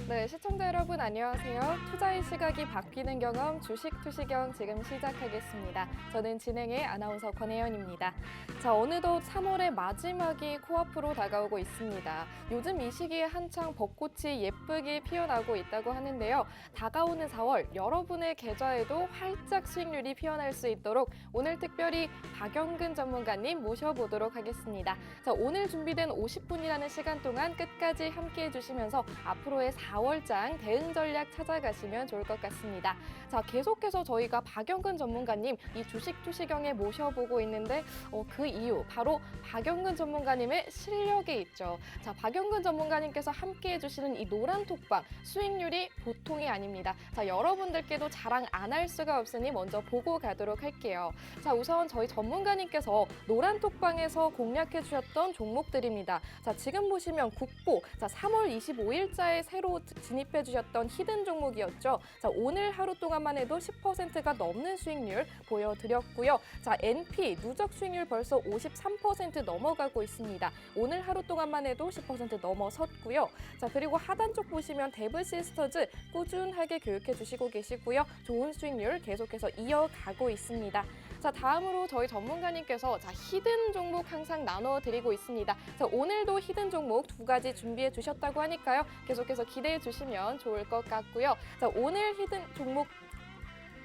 네, 시청자 여러분 안녕하세요. 투자의 시각이 바뀌는 경험 주식 투시경 지금 시작하겠습니다. 저는 진행의 아나운서 권혜연입니다. 자, 어느덧 3월의 마지막이 코앞으로 다가오고 있습니다. 요즘 이 시기에 한창 벚꽃이 예쁘게 피어나고 있다고 하는데요. 다가오는 4월 여러분의 계좌에도 활짝 수익률이 피어날 수 있도록 오늘 특별히 박영근 전문가님 모셔보도록 하겠습니다. 자, 오늘 준비된 50분이라는 시간 동안 끝까지 함께해 주시면서 앞으로의 4월장 대응 전략 찾아가시면 좋을 것 같습니다. 자, 계속해서 저희가 박영근 전문가님 이 주식 투시경에 모셔보고 있는데 그 이유 바로 박영근 전문가님의 실력에 있죠. 자, 박영근 전문가님께서 함께해 주시는 이 노란톡방 수익률이 보통이 아닙니다. 자, 여러분들께도 자랑 안 할 수가 없으니 먼저 보고 가도록 할게요. 자, 우선 저희 전문가님께서 노란톡방에서 공략해 주셨던 종목들입니다. 자, 지금 보시면 국보, 자, 3월 25일자에 새로 진입해 주셨던 히든 종목이었죠. 자, 오늘 하루 동안만 해도 10%가 넘는 수익률 보여드렸고요. 자, NP 누적 수익률 벌써 53% 넘어가고 있습니다. 오늘 하루 동안만 해도 10% 넘어섰고요. 자, 그리고 하단 쪽 보시면 데브시스터즈 꾸준하게 교육해 주시고 계시고요. 좋은 수익률 계속해서 이어가고 있습니다. 자, 다음으로 저희 전문가님께서 히든 종목 항상 나눠드리고 있습니다. 자, 오늘도 히든 종목 2가지 준비해 주셨다고 하니까요. 계속해서 기대해 주시면 좋을 것 같고요. 자, 오늘 히든 종목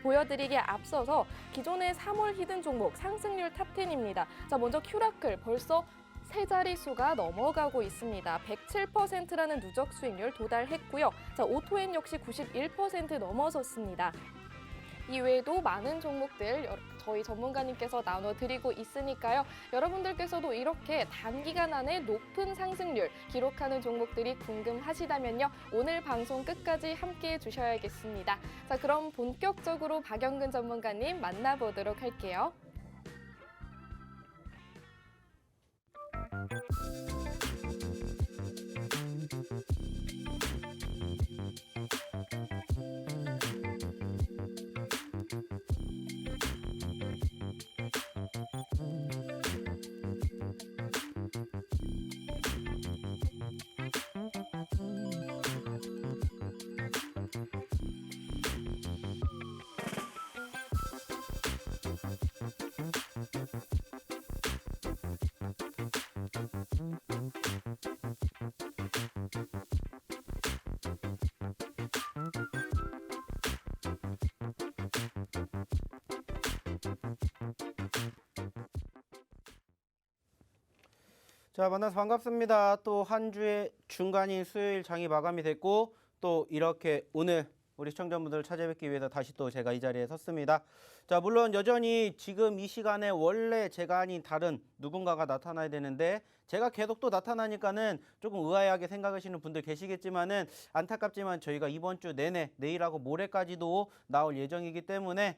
보여드리기에 앞서서 기존의 3월 히든 종목 상승률 탑10입니다. 자, 먼저 큐라클 벌써 세 자릿수가 넘어가고 있습니다. 107%라는 누적 수익률 도달했고요. 자, 오토엔 역시 91% 넘어섰습니다. 이외에도 많은 종목들 저희 전문가님께서 나눠드리고 있으니까요. 여러분들께서도 이렇게 단기간 안에 높은 상승률 기록하는 종목들이 궁금하시다면요. 오늘 방송 끝까지 함께해 주셔야겠습니다. 자, 그럼 본격적으로 박영근 전문가님 만나보도록 할게요. 자, 만나서 반갑습니다. 또 한 주의 중간인 수요일 장이 마감이 됐고 또 이렇게 오늘 우리 시청자분들을 찾아뵙기 위해서 다시 또 제가 이 자리에 섰습니다. 자, 물론 여전히 지금 이 시간에 원래 제가 아닌 다른 누군가가 나타나야 되는데 제가 계속 또 나타나니까는 조금 의아하게 생각하시는 분들 계시겠지만은 안타깝지만 저희가 이번 주 내내 내일하고 모레까지도 나올 예정이기 때문에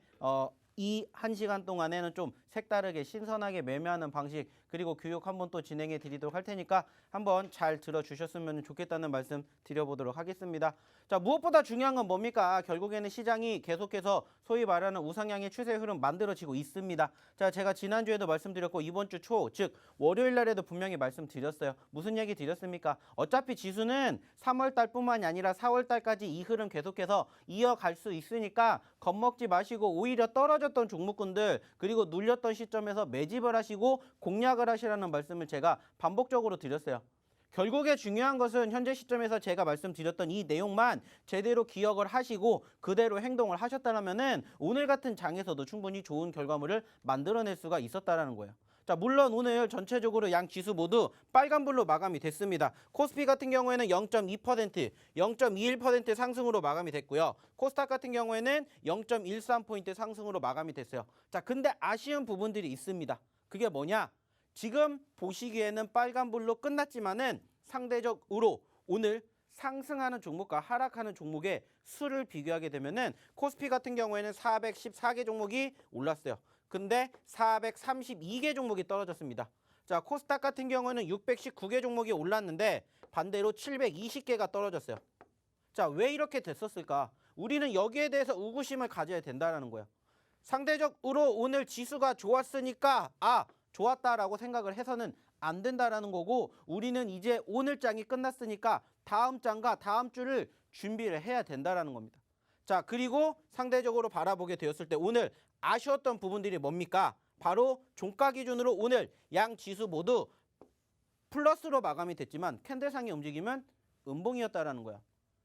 이 1시간 동안에는 좀 색다르게 신선하게 매매하는 방식 그리고 교육 한번 또 진행해 드리도록 할 테니까 한번 잘 들어주셨으면 좋겠다는 말씀 드려보도록 하겠습니다. 자, 무엇보다 중요한 건 뭡니까? 결국에는 시장이 계속해서 소위 말하는 우상향의 추세 흐름 만들어지고 있습니다. 자, 제가 지난주에도 말씀드렸고 이번 주 초, 즉 월요일 날에도 분명히 말씀드렸어요. 무슨 얘기 드렸습니까? 어차피 지수는 3월 달뿐만이 아니라 4월 달까지 이 흐름 계속해서 이어갈 수 있으니까 겁먹지 마시고 오히려 떨어졌던 종목군들 그리고 눌렸던 시점에서 매집을 하시고 공략을 하시라는 말씀을 제가 반복적으로 드렸어요. 결국에 중요한 것은 현재 시점에서 제가 말씀드렸던 이 내용만 제대로 기억을 하시고 그대로 행동을 하셨다면은 오늘 같은 장에서도 충분히 좋은 결과물을 만들어낼 수가 있었다라는 거예요. 자, 물론 오늘 전체적으로 양 지수 모두 빨간불로 마감이 됐습니다. 코스피 같은 경우에는 0.2%, 0.21% 상승으로 마감이 됐고요. 코스닥 같은 경우에는 0.13포인트 상승으로 마감이 됐어요. 자, 근데 아쉬운 부분들이 있습니다. 그게 뭐냐? 지금 보시기에는 빨간불로 끝났지만은 상대적으로 오늘 상승하는 종목과 하락하는 종목의 수를 비교하게 되면은 코스피 같은 경우에는 414개 종목이 올랐어요. 근데 432개 종목이 떨어졌습니다. 자, 코스닥 같은 경우에는 619개 종목이 올랐는데 반대로 720개가 떨어졌어요. 자, 왜 이렇게 됐었을까? 우리는 여기에 대해서 의구심을 가져야 된다는 거예요. 상대적으로 오늘 지수가 좋았으니까 좋았다라고 생각을 해서는 안 된다라는 거고 우리는 이제 오늘 장이 끝났으니까 다음 장과 다음 주를 준비를 해야 된다라는 겁니다. 자, 그리고 상대적으로 바라보게 되었을 때 오늘 아쉬웠던 부분들이 뭡니까? 바로 종가 기준으로 오늘 양 지수 모두 플러스로 마감이 됐지만 캔들상의 움직임은 음봉이었다라는 거야.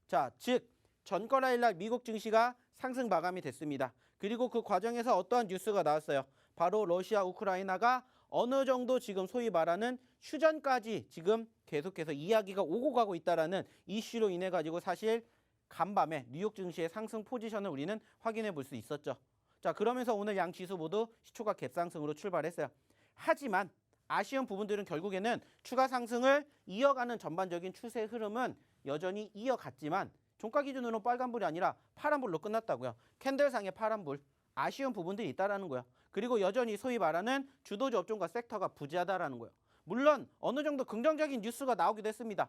자, 즉 전거래일 날 미국 증시가 상승 마감이 됐습니다. 그리고 그 과정에서 어떠한 뉴스가 나왔어요? 바로 러시아 우크라이나가 어느 정도 지금 소위 말하는 휴전까지 지금 계속해서 이야기가 오고 가고 있다라는 이슈로 인해 가지고 사실 간밤에 뉴욕 증시의 상승 포지션을 우리는 확인해 볼 수 있었죠. 자, 그러면서 오늘 양 지수 모두 시초가 갭상승으로 출발했어요. 하지만 아쉬운 부분들은 결국에는 추가 상승을 이어가는 전반적인 추세 흐름은 여전히 이어갔지만 종가 기준으로 빨간불이 아니라 파란불로 끝났다고요. 캔들상의 파란불. 아쉬운 부분들이 있다라는 거예요. 그리고 여전히 소위 말하는 주도주 업종과 섹터가 부재하다라는 거예요. 물론 어느 정도 긍정적인 뉴스가 나오기도 했습니다.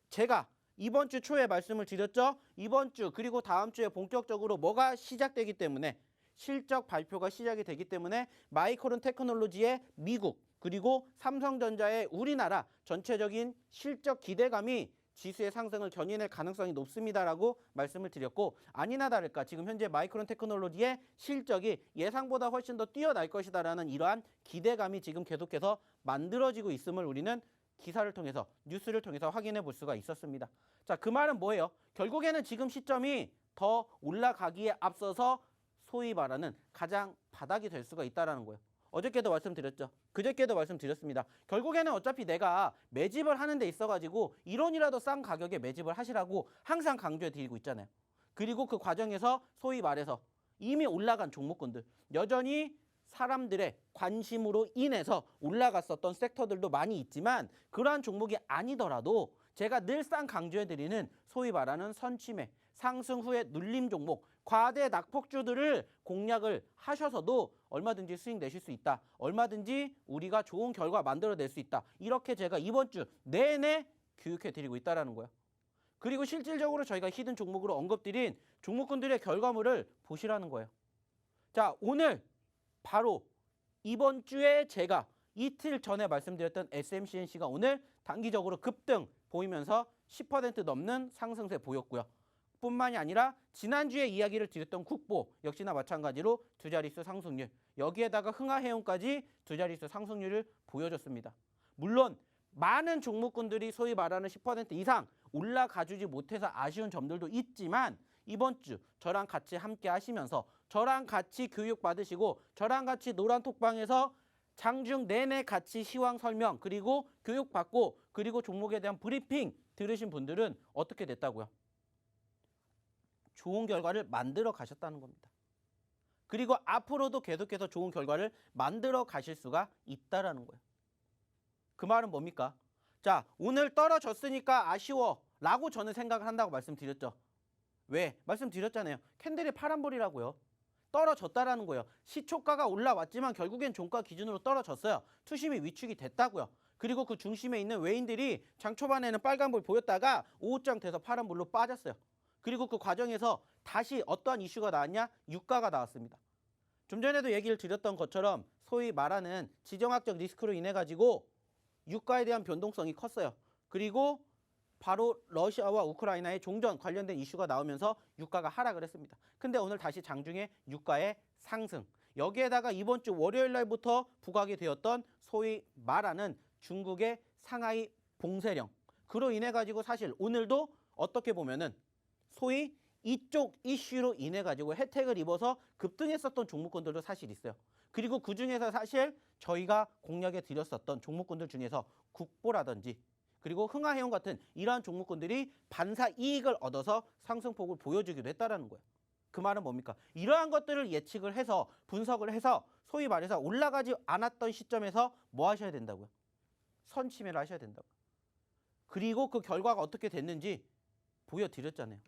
제가 이번 주 초에 말씀을 드렸죠. 이번 주 그리고 다음 주에 본격적으로 뭐가 시작되기 때문에 실적 발표가 시작이 되기 때문에 마이크론 테크놀로지의 미국 그리고 삼성전자의 우리나라 전체적인 실적 기대감이 지수의 상승을 견인할 가능성이 높습니다라고 말씀을 드렸고 아니나 다를까 지금 현재 마이크론 테크놀로지의 실적이 예상보다 훨씬 더 뛰어날 것이다라는 이러한 기대감이 지금 계속해서 만들어지고 있음을 우리는 기사를 통해서 뉴스를 통해서 확인해 볼 수가 있었습니다. 자, 그 말은 뭐예요? 결국에는 지금 시점이 더 올라가기에 앞서서 소위 말하는 가장 바닥이 될 수가 있다는 거예요. 어저께도 말씀드렸죠. 그저께도 말씀드렸습니다. 결국에는 어차피 내가 매집을 하는 데 있어가지고 1원이라도 싼 가격에 매집을 하시라고 항상 강조해 드리고 있잖아요. 그리고 그 과정에서 소위 말해서 이미 올라간 종목군들 여전히 사람들의 관심으로 인해서 올라갔었던 섹터들도 많이 있지만 그러한 종목이 아니더라도 제가 늘상 강조해드리는 소위 말하는 선취매, 상승 후에 눌림 종목, 과대 낙폭주들을 공략을 하셔서도 얼마든지 수익 내실 수 있다. 얼마든지 우리가 좋은 결과 만들어낼 수 있다. 이렇게 제가 이번 주 내내 교육해드리고 있다는 거예요. 그리고 실질적으로 저희가 히든 종목으로 언급드린 종목군들의 결과물을 보시라는 거예요. 자, 오늘 바로 이번 주에 제가 이틀 전에 말씀드렸던 SMCNC가 오늘 단기적으로 급등 보이면서 10% 넘는 상승세 보였고요. 뿐만이 아니라 지난주에 이야기를 드렸던 국보 역시나 마찬가지로 두 자릿수 상승률 여기에다가 흥하해운까지 두 자릿수 상승률을 보여줬습니다. 물론 많은 종목군들이 소위 말하는 10% 이상 올라가주지 못해서 아쉬운 점들도 있지만 이번 주 저랑 같이 함께 하시면서 저랑 같이 교육받으시고 저랑 같이 노란톡방에서 장중 내내 같이 시황 설명 그리고 교육받고 그리고 종목에 대한 브리핑 들으신 분들은 어떻게 됐다고요? 좋은 결과를 만들어 가셨다는 겁니다. 그리고 앞으로도 계속해서 좋은 결과를 만들어 가실 수가 있다라는 거예요. 그 말은 뭡니까? 자, 오늘 떨어졌으니까 아쉬워 라고 저는 생각을 한다고 말씀드렸죠. 왜? 말씀드렸잖아요. 캔들이 파란불이라고요. 떨어졌다라는 거예요. 시초가가 올라왔지만 결국엔 종가 기준으로 떨어졌어요. 투심이 위축이 됐다고요. 그리고 그 중심에 있는 외인들이 장 초반에는 빨간불 보였다가 오후장 돼서 파란불로 빠졌어요. 그리고 그 과정에서 다시 어떠한 이슈가 나왔냐? 유가가 나왔습니다. 좀 전에도 얘기를 드렸던 것처럼 소위 말하는 지정학적 리스크로 인해 가지고 유가에 대한 변동성이 컸어요. 그리고 바로 러시아와 우크라이나의 종전 관련된 이슈가 나오면서 유가가 하락을 했습니다. 근데 오늘 다시 장중에 유가의 상승. 여기에다가 이번 주 월요일 날부터 부각이 되었던 소위 말하는 중국의 상하이 봉쇄령. 그로 인해 가지고 사실 오늘도 어떻게 보면은 소위 이쪽 이슈로 인해 가지고 혜택을 입어서 급등했었던 종목군들도 사실 있어요. 그리고 그중에서 사실 저희가 공략해 드렸었던 종목군들 중에서 국보라든지 그리고 흥하해운 같은 이러한 종목군들이 반사 이익을 얻어서 상승폭을 보여주기도 했다는 거예요. 그 말은 뭡니까? 이러한 것들을 예측을 해서 분석을 해서 소위 말해서 올라가지 않았던 시점에서 뭐 하셔야 된다고요? 선취매를 하셔야 된다고요. 그리고 그 결과가 어떻게 됐는지 보여드렸잖아요.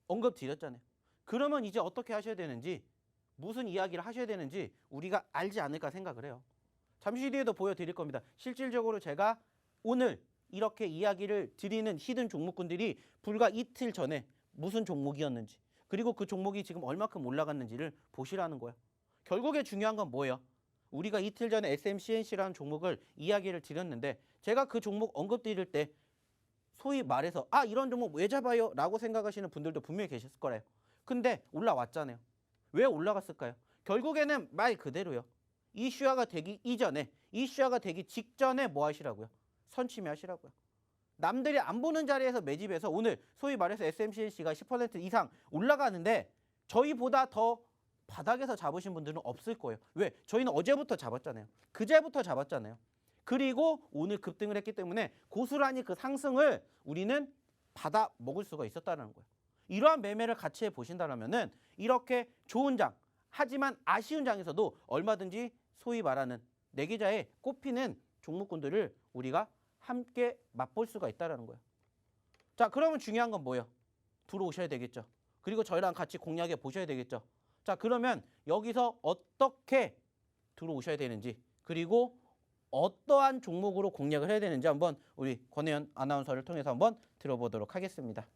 언급드렸잖아요. 그러면 이제 어떻게 하셔야 되는지 무슨 이야기를 하셔야 되는지 우리가 알지 않을까 생각을 해요. 잠시 뒤에도 보여드릴 겁니다. 실질적으로 제가 오늘 이렇게 이야기를 드리는 히든 종목군들이 불과 이틀 전에 무슨 종목이었는지 그리고 그 종목이 지금 얼마큼 올라갔는지를 보시라는 거예요. 결국에 중요한 건 뭐예요? 우리가 이틀 전에 SMCNC라는 종목을 이야기를 드렸는데 제가 그 종목 언급드릴 때 소위 말해서 아 이런 종목 왜 잡아요? 라고 생각하시는 분들도 분명히 계셨을 거래요. 근데 올라왔잖아요. 왜 올라갔을까요? 결국에는 말 그대로요. 이슈화가 되기 이전에, 이슈화가 되기 직전에 뭐 하시라고요? 선취매 하시라고요. 남들이 안 보는 자리에서 매집해서 오늘 소위 말해서 SMCNC가 10% 이상 올라가는데 저희보다 더 바닥에서 잡으신 분들은 없을 거예요. 왜? 저희는 어제부터 잡았잖아요. 그제부터 잡았잖아요. 그리고 오늘 급등을 했기 때문에 고스란히 그 상승을 우리는 받아 먹을 수가 있었다는 거예요. 이러한 매매를 같이 해보신다면은 이렇게 좋은 장, 하지만 아쉬운 장에서도 얼마든지 소위 말하는 내 계좌에 꼽히는 종목군들을 우리가 함께 맛볼 수가 있다는 거예요. 자, 그러면 중요한 건 뭐예요? 들어오셔야 되겠죠. 그리고 저희랑 같이 공략해 보셔야 되겠죠. 자, 그러면 여기서 어떻게 들어오셔야 되는지, 그리고 어떠한 종목으로 공략을 해야 되는지 한번 우리 권혜연 아나운서를 통해서 한번 들어보도록 하겠습니다.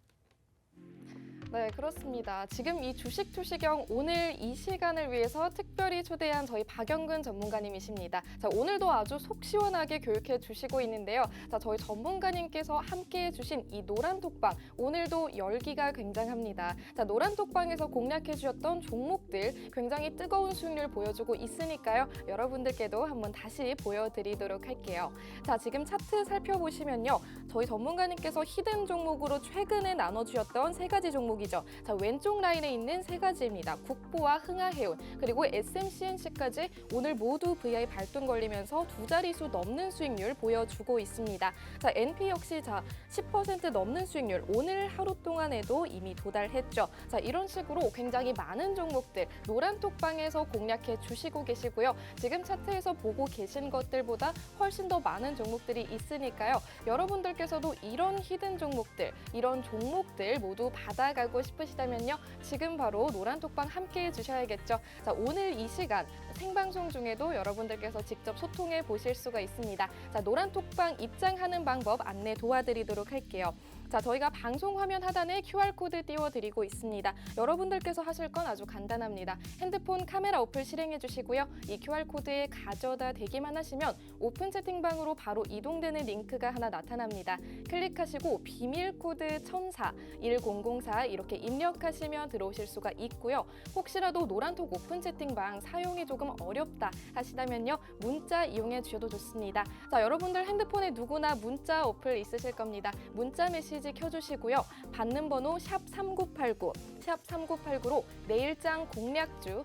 네, 그렇습니다. 지금 이 주식 투시경 오늘 이 시간을 위해서 특별히 초대한 저희 박영근 전문가님이십니다. 자, 오늘도 아주 속 시원하게 교육해 주시고 있는데요. 자, 저희 전문가님께서 함께해 주신 이 노란 톡방 오늘도 열기가 굉장합니다. 자, 노란 톡방에서 공략해 주셨던 종목들 굉장히 뜨거운 수익률 보여주고 있으니까요. 여러분들께도 한번 다시 보여드리도록 할게요. 자, 지금 차트 살펴보시면요. 저희 전문가님께서 히든 종목으로 최근에 나눠주셨던 세 가지 종목이 자, 왼쪽 라인에 있는 세 가지입니다. 국보와 흥하해운 그리고 SMCNC까지 오늘 모두 VI 발동 걸리면서 두 자릿수 넘는 수익률 보여주고 있습니다. 자, NP 역시 10% 넘는 수익률 오늘 하루 동안에도 이미 도달했죠. 자, 이런 식으로 굉장히 많은 종목들 노란 톡방에서 공략해 주시고 계시고요. 지금 차트에서 보고 계신 것들보다 훨씬 더 많은 종목들이 있으니까요. 여러분들께서도 이런 히든 종목들, 이런 종목들 모두 받아가고 싶으시다면요. 지금 바로 노란 톡방 함께 해주셔야겠죠. 자, 오늘 이 시간 생방송 중에도 여러분들께서 직접 소통해 보실 수가 있습니다. 자, 노란 톡방 입장하는 방법 안내 도와드리도록 할게요. 자, 저희가 방송 화면 하단에 QR코드 띄워드리고 있습니다. 여러분들께서 하실 건 아주 간단합니다. 핸드폰 카메라 어플 실행해 주시고요. 이 QR코드에 가져다 대기만 하시면 오픈 채팅방으로 바로 이동되는 링크가 하나 나타납니다. 클릭하시고 비밀 코드 1004, 1004 이렇게 입력하시면 들어오실 수가 있고요. 혹시라도 노란톡 오픈 채팅방 사용이 조금 어렵다 하시다면요. 문자 이용해 주셔도 좋습니다. 자, 여러분들 핸드폰에 누구나 문자 어플 있으실 겁니다. 문자 메시지 켜주시고요. 받는 번호 샵3989, 샵3989로 내일장 공략주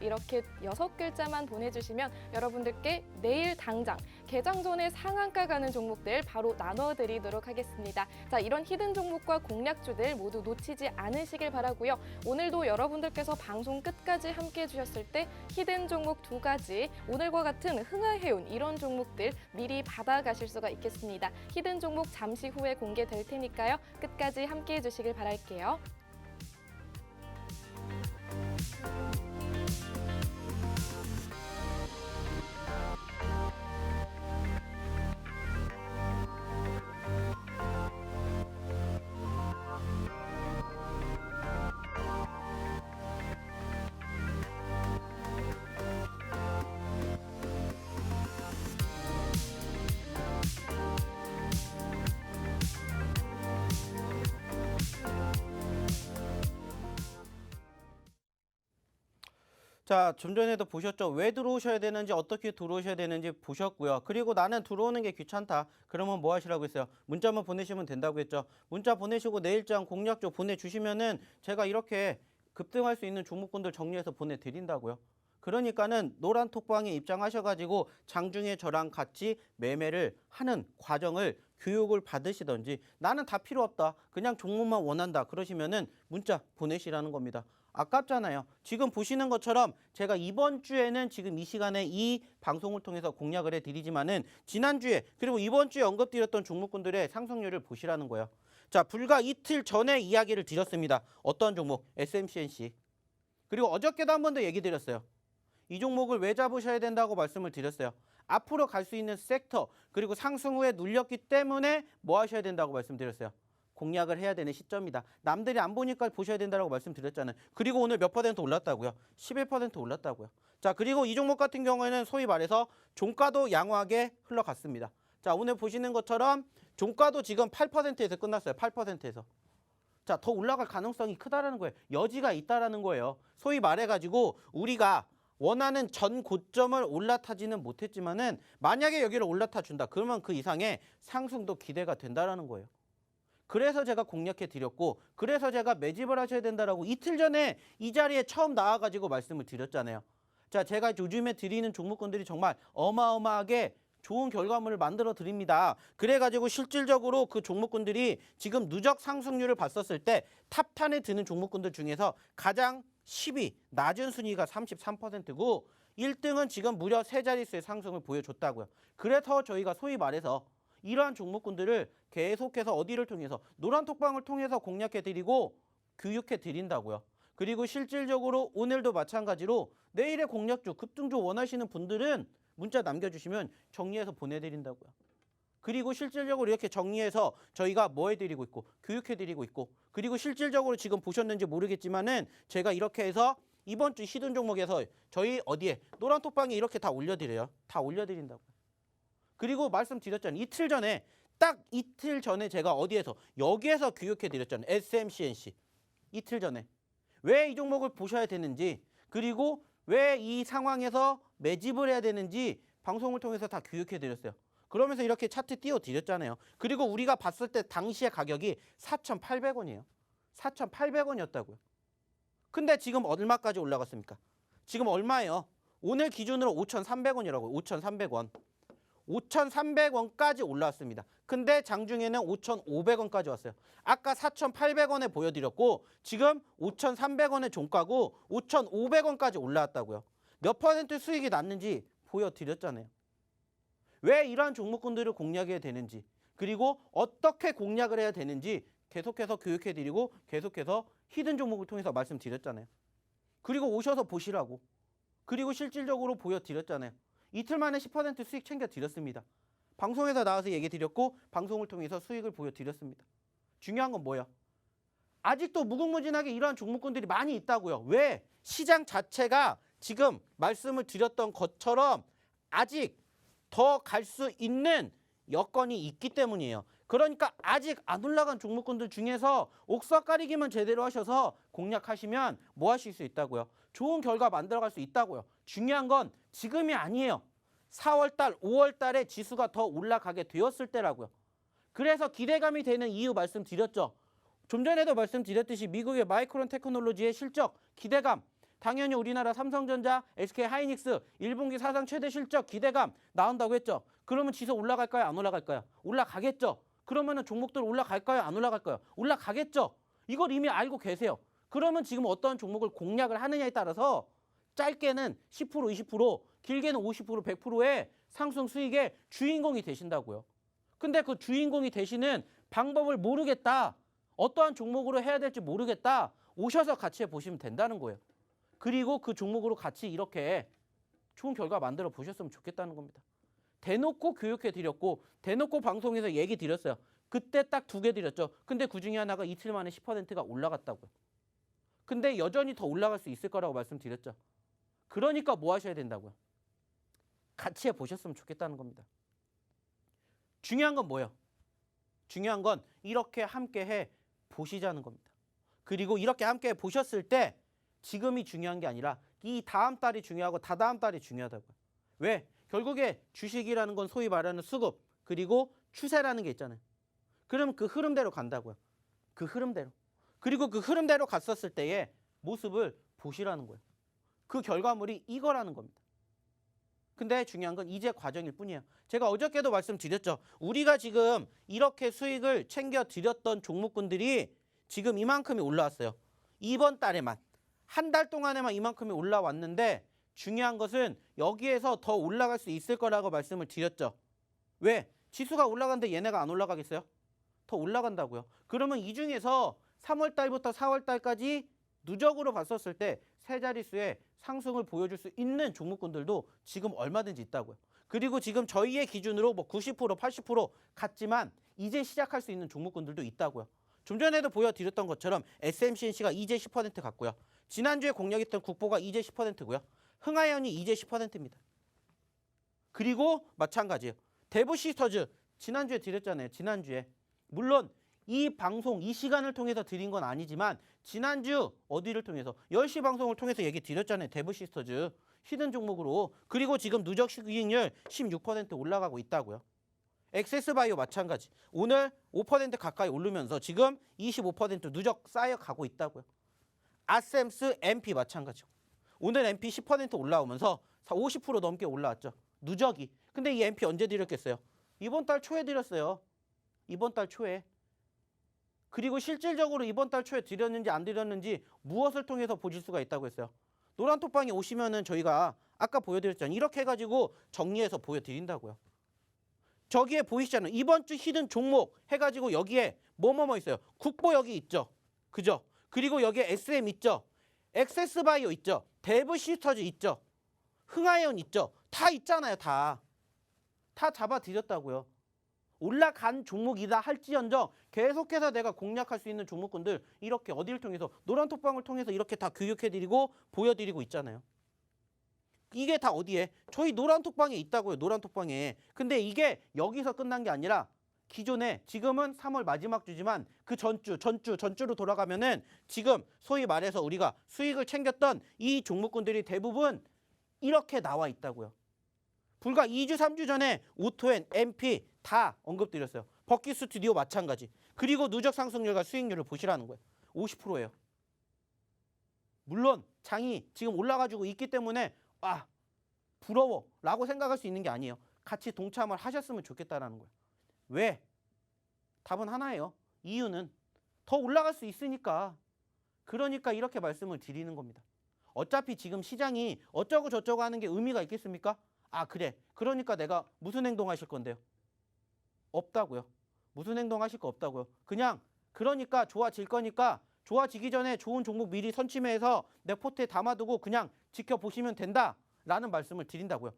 이렇게 6글자만 보내주시면 여러분들께 내일 당장 개장 전에 상한가 가는 종목들 바로 나눠드리도록 하겠습니다. 자, 이런 히든 종목과 공략주들 모두 놓치지 않으시길 바라고요. 오늘도 여러분들께서 방송 끝까지 함께 해주셨을 때 히든 종목 2가지, 오늘과 같은 흥하해운 이런 종목들 미리 받아가실 수가 있겠습니다. 히든 종목 잠시 후에 공개될 테니까요. 끝까지 함께 해주시길 바랄게요. 자, 좀 전에도 보셨죠? 왜 들어오셔야 되는지, 어떻게 들어오셔야 되는지 보셨고요. 그리고 나는 들어오는 게 귀찮다. 그러면 뭐 하시라고 했어요? 문자만 보내시면 된다고 했죠. 문자 보내시고 내일장 공략조 보내주시면은 제가 이렇게 급등할 수 있는 종목군들 정리해서 보내드린다고요. 그러니까는 노란 톡방에 입장하셔가지고 장중에 저랑 같이 매매를 하는 과정을 교육을 받으시던지, 나는 다 필요 없다, 그냥 종목만 원한다 그러시면은 문자 보내시라는 겁니다. 아깝잖아요. 지금 보시는 것처럼 제가 이번 주에는 지금 이 시간에 이 방송을 통해서 공략을 해드리지만은 지난주에 그리고 이번 주에 언급드렸던 종목군들의 상승률을 보시라는 거예요. 자, 불과 이틀 전에 이야기를 드렸습니다. 어떤 종목? SMCNC. 그리고 어저께도 한 번 더 얘기 드렸어요. 이 종목을 왜 잡으셔야 된다고 말씀을 드렸어요. 앞으로 갈 수 있는 섹터, 그리고 상승 후에 눌렸기 때문에 뭐 하셔야 된다고 말씀드렸어요. 공략을 해야 되는 시점이다. 남들이 안 보니까 보셔야 된다고 말씀드렸잖아요. 그리고 오늘 몇 퍼센트 올랐다고요? 11% 올랐다고요. 자, 그리고 이 종목 같은 경우에는 소위 말해서 종가도 양호하게 흘러갔습니다. 자, 오늘 보시는 것처럼 종가도 지금 8%에서 끝났어요. 8%에서. 자, 더 올라갈 가능성이 크다라는 거예요. 여지가 있다라는 거예요. 소위 말해가지고 우리가 원하는 전 고점을 올라타지는 못했지만은 만약에 여기를 올라타 준다. 그러면 그 이상의 상승도 기대가 된다라는 거예요. 그래서 제가 공략해 드렸고, 그래서 제가 매집을 하셔야 된다라고 이틀 전에 이 자리에 처음 나와가지고 말씀을 드렸잖아요. 자, 제가 요즘에 드리는 종목군들이 정말 어마어마하게 좋은 결과물을 만들어 드립니다. 그래가지고 실질적으로 그 종목군들이 지금 누적 상승률을 봤었을 때 탑10에 드는 종목군들 중에서 가장 10위, 낮은 순위가 33%고 1등은 지금 무려 세 자릿수의 상승을 보여줬다고요. 그래서 저희가 소위 말해서 이러한 종목군들을 계속해서 어디를 통해서 노란톡방을 통해서 공략해 드리고 교육해 드린다고요. 그리고 실질적으로 오늘도 마찬가지로 내일의 공략주, 급등주 원하시는 분들은 문자 남겨주시면 정리해서 보내드린다고요. 그리고 실질적으로 이렇게 정리해서 저희가 뭐 해드리고 있고 교육해드리고 있고, 그리고 실질적으로 지금 보셨는지 모르겠지만은 제가 이렇게 해서 이번 주 히든 종목에서 저희 어디에 노란톡방에 이렇게 다 올려드려요. 다 올려드린다고요. 그리고 말씀드렸잖아요. 이틀 전에, 딱 이틀 전에 제가 어디에서 여기에서 교육해드렸잖아요. SMCNC. 이틀 전에. 왜 이 종목을 보셔야 되는지, 그리고 왜 이 상황에서 매집을 해야 되는지 방송을 통해서 다 교육해드렸어요. 그러면서 이렇게 차트 띄워드렸잖아요. 그리고 우리가 봤을 때 당시의 가격이 4,800원이에요. 4,800원이었다고요. 근데 지금 얼마까지 올라갔습니까? 지금 얼마예요? 오늘 기준으로 5,300원이라고요. 5,300원. 5,300원까지 올라왔습니다. 근데 장중에는 5,500원까지 왔어요. 아까 4,800원에 보여드렸고 지금 5,300원의 종가고 5,500원까지 올라왔다고요. 몇 퍼센트 수익이 났는지 보여드렸잖아요. 왜 이러한 종목군들을 공략해야 되는지, 그리고 어떻게 공략을 해야 되는지 계속해서 교육해드리고 계속해서 히든 종목을 통해서 말씀드렸잖아요. 그리고 오셔서 보시라고. 그리고 실질적으로 보여드렸잖아요. 이틀 만에 10% 수익 챙겨드렸습니다. 방송에서 나와서 얘기 드렸고 방송을 통해서 수익을 보여드렸습니다. 중요한 건 뭐예요? 아직도 무궁무진하게 이러한 종목군들이 많이 있다고요. 왜? 시장 자체가 지금 말씀을 드렸던 것처럼 아직 더 갈 수 있는 여건이 있기 때문이에요. 그러니까 아직 안 올라간 종목군들 중에서 옥석 가리기만 제대로 하셔서 공략하시면 뭐 하실 수 있다고요? 좋은 결과 만들어갈 수 있다고요. 중요한 건 지금이 아니에요. 4월달, 5월달에 지수가 더 올라가게 되었을 때라고요. 그래서 기대감이 되는 이유 말씀드렸죠. 좀 전에도 말씀드렸듯이 미국의 마이크론 테크놀로지의 실적 기대감, 당연히 우리나라 삼성전자, SK하이닉스 1분기 사상 최대 실적 기대감 나온다고 했죠. 그러면 지수 올라갈까요? 안 올라갈까요? 올라가겠죠. 그러면은 종목들 올라갈까요? 안 올라갈까요? 올라가겠죠. 이걸 이미 알고 계세요. 그러면 지금 어떤 종목을 공략을 하느냐에 따라서 짧게는 10%, 20%, 길게는 50%, 100%의 상승 수익의 주인공이 되신다고요. 근데 그 주인공이 되시는 방법을 모르겠다. 어떠한 종목으로 해야 될지 모르겠다. 오셔서 같이 해보시면 된다는 거예요. 그리고 그 종목으로 같이 이렇게 좋은 결과 만들어 보셨으면 좋겠다는 겁니다. 대놓고 교육해 드렸고 대놓고 방송에서 얘기 드렸어요. 그때 딱 2개 드렸죠. 근데 그중에 하나가 이틀 만에 10%가 올라갔다고요. 근데 여전히 더 올라갈 수 있을 거라고 말씀드렸죠. 그러니까 뭐 하셔야 된다고요? 같이 해보셨으면 좋겠다는 겁니다. 중요한 건 뭐예요? 중요한 건 이렇게 함께 해 보시자는 겁니다. 그리고 이렇게 함께 해 보셨을 때 지금이 중요한 게 아니라 이 다음 달이 중요하고 다다음 달이 중요하다고요. 왜? 결국에 주식이라는 건 소위 말하는 수급 그리고 추세라는 게 있잖아요. 그럼 그 흐름대로 간다고요. 그 흐름대로. 그리고 그 흐름대로 갔었을 때의 모습을 보시라는 거예요. 그 결과물이 이거라는 겁니다. 근데 중요한 건 이제 과정일 뿐이에요. 제가 어저께도 말씀드렸죠. 우리가 지금 이렇게 수익을 챙겨드렸던 종목군들이 지금 이만큼이 올라왔어요. 이번 달에만. 한 달 동안에만 이만큼이 올라왔는데 중요한 것은 여기에서 더 올라갈 수 있을 거라고 말씀을 드렸죠. 왜? 지수가 올라가는데 얘네가 안 올라가겠어요? 더 올라간다고요. 그러면 이 중에서 3월 달부터 4월 달까지 누적으로 봤었을 때 세 자릿수의 상승을 보여줄 수 있는 종목군들도 지금 얼마든지 있다고요. 그리고 지금 저희의 기준으로 뭐 90%, 80% 같지만 이제 시작할 수 있는 종목군들도 있다고요. 좀 전에도 보여드렸던 것처럼 SMCNC가 이제 10% 갔고요. 지난주에 공략했던 국보가 이제 10%고요. 흥하연이 이제 10%입니다. 그리고 마찬가지예요. 대부시스터즈 지난주에 드렸잖아요. 지난주에. 물론 이 방송, 이 시간을 통해서 드린 건 아니지만 지난주 어디를 통해서 10시 방송을 통해서 얘기 드렸잖아요. 대부시스터즈 히든 종목으로. 그리고 지금 누적 수익률 16% 올라가고 있다고요. 엑세스바이오 마찬가지. 오늘 5% 가까이 오르면서 지금 25% 누적 쌓여가고 있다고요. 아셈스 MP 마찬가지고. 오늘 MP 10% 올라오면서 50% 넘게 올라왔죠. 누적이. 근데 이 MP 언제 드렸겠어요? 이번 달 초에 드렸어요. 이번 달 초에. 그리고 실질적으로 이번 달 초에 드렸는지 안 드렸는지 무엇을 통해서 보실 수가 있다고 했어요. 노란톡방에 오시면은 저희가 아까 보여드렸잖아요. 이렇게 해가지고 정리해서 보여드린다고요. 저기에 보이시잖아요. 이번 주 히든 종목 해가지고 여기에 뭐뭐뭐 있어요. 국보 여기 있죠. 그죠? 그리고 여기에 SM 있죠. 엑세스바이오 있죠. 대부시스터즈 있죠. 흥하이온 있죠. 다 있잖아요. 다 잡아드렸다고요. 올라간 종목이다 할지언정 계속해서 내가 공략할 수 있는 종목군들 이렇게 어디를 통해서 노란톡방을 통해서 이렇게 다 교육해드리고 보여드리고 있잖아요. 이게 다 어디에? 저희 노란톡방에 있다고요. 노란톡방에. 근데 이게 여기서 끝난 게 아니라 기존에 지금은 3월 마지막 주지만 그 전주로 돌아가면은 지금 소위 말해서 우리가 수익을 챙겼던 이 종목군들이 대부분 이렇게 나와 있다고요. 불과 2주, 3주 전에 오토엔, MP 다 언급드렸어요. 버킷 스튜디오 마찬가지. 그리고 누적 상승률과 수익률을 보시라는 거예요. 50%예요. 물론 장이 지금 올라가지고 있기 때문에 아 부러워 라고 생각할 수 있는 게 아니에요. 같이 동참을 하셨으면 좋겠다라는 거예요. 왜? 답은 하나예요. 이유는 더 올라갈 수 있으니까. 그러니까 이렇게 말씀을 드리는 겁니다. 어차피 지금 시장이 어쩌고 저쩌고 하는 게 의미가 있겠습니까? 아 그래. 그러니까 내가 무슨 행동 하실 건데요? 없다고요. 무슨 행동 하실 거 없다고요. 그냥 그러니까 좋아질 거니까 좋아지기 전에 좋은 종목 미리 선침해서 내 포트에 담아두고 그냥 지켜보시면 된다라는 말씀을 드린다고요.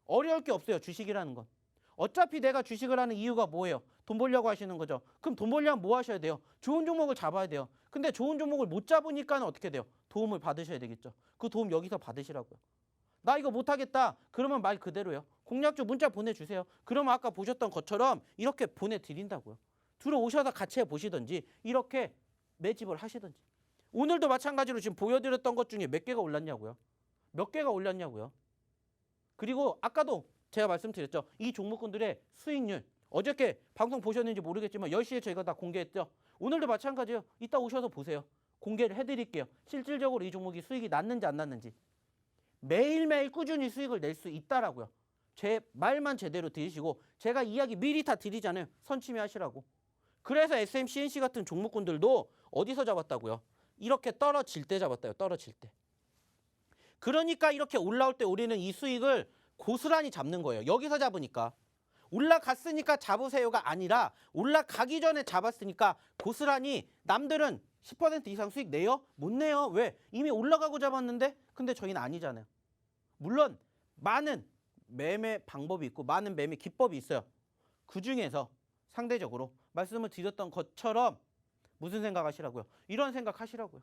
어려울 게 없어요. 주식이라는 건. 어차피 내가 주식을 하는 이유가 뭐예요? 돈 벌려고 하시는 거죠. 그럼 돈 벌려면 뭐 하셔야 돼요? 좋은 종목을 잡아야 돼요. 근데 좋은 종목을 못 잡으니까 어떻게 돼요? 도움을 받으셔야 되겠죠. 그 도움 여기서 받으시라고요. 나 이거 못하겠다. 그러면 말 그대로요. 공략주 문자 보내주세요. 그러면 아까 보셨던 것처럼 이렇게 보내드린다고요. 들어오셔서 같이 해보시든지 이렇게 매집을 하시든지. 오늘도 마찬가지로 지금 보여드렸던 것 중에 몇 개가 올랐냐고요. 몇 개가 올랐냐고요. 그리고 아까도 제가 말씀드렸죠. 이 종목군들의 수익률. 어저께 방송 보셨는지 모르겠지만 10시에 저희가 다 공개했죠. 오늘도 마찬가지예요. 이따 오셔서 보세요. 공개를 해드릴게요. 실질적으로 이 종목이 수익이 났는지 안 났는지. 매일매일 꾸준히 수익을 낼 수 있다라고요. 제 말만 제대로 들으시고 제가 이야기 미리 다 드리잖아요. 선침해 하시라고. 그래서 SMCNC 같은 종목군들도 어디서 잡았다고요? 이렇게 떨어질 때 잡았다요. 떨어질 때. 그러니까 이렇게 올라올 때 우리는 이 수익을 고스란히 잡는 거예요. 여기서 잡으니까. 올라갔으니까 잡으세요가 아니라 올라가기 전에 잡았으니까 고스란히 남들은 10% 이상 수익 내요? 못 내요. 왜? 이미 올라가고 잡았는데? 근데 저희는 아니잖아요. 물론 많은 매매 방법이 있고 많은 매매 기법이 있어요. 그중에서 상대적으로 말씀을 드렸던 것처럼 무슨 생각 하시라고요? 이런 생각 하시라고요.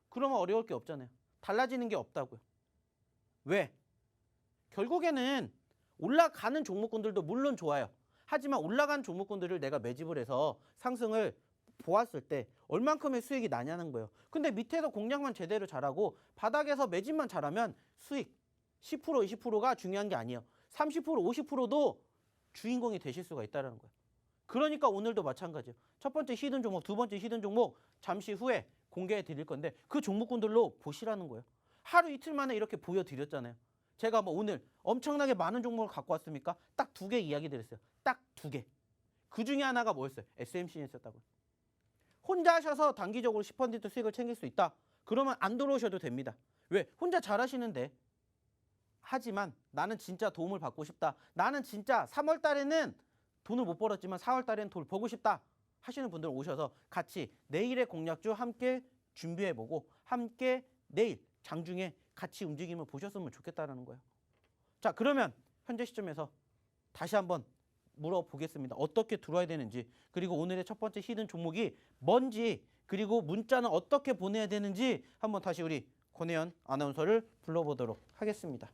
그러면 어려울 게 없잖아요. 달라지는 게 없다고요. 왜? 결국에는 올라가는 종목군들도 물론 좋아요. 하지만 올라간 종목군들을 내가 매집을 해서 상승을 보았을 때 얼만큼의 수익이 나냐는 거예요. 근데 밑에서 공략만 제대로 잘하고 바닥에서 매집만 잘하면 수익 10% 20%가 중요한 게 아니에요. 30% 50%도 주인공이 되실 수가 있다는 거예요. 그러니까 오늘도 마찬가지예요. 첫 번째 히든 종목, 두 번째 히든 종목 잠시 후에 공개해 드릴 건데 그 종목군들로 보시라는 거예요. 하루 이틀 만에 이렇게 보여드렸잖아요. 제가 뭐 오늘 엄청나게 많은 종목을 갖고 왔습니까? 딱 2개 이야기 드렸어요. 딱 2개. 그 중에 하나가 뭐였어요? SMCNC였다고요. 혼자 하셔서 단기적으로 10% 수익을 챙길 수 있다. 그러면 안 들어오셔도 됩니다. 왜? 혼자 잘하시는데. 하지만 나는 진짜 도움을 받고 싶다. 나는 진짜 3월 달에는 돈을 못 벌었지만 4월 달에는 돈을 벌고 싶다. 하시는 분들 오셔서 같이 내일의 공략주 함께 준비해보고 함께 내일 장중에 같이 움직임을 보셨으면 좋겠다는 거예요. 자, 그러면 현재 시점에서 다시 한번 물어보겠습니다. 어떻게 들어와야 되는지, 그리고 오늘의 첫 번째 히든 종목이 뭔지, 그리고 문자는 어떻게 보내야 되는지 한번 다시 우리 권혜연 아나운서를 불러보도록 하겠습니다.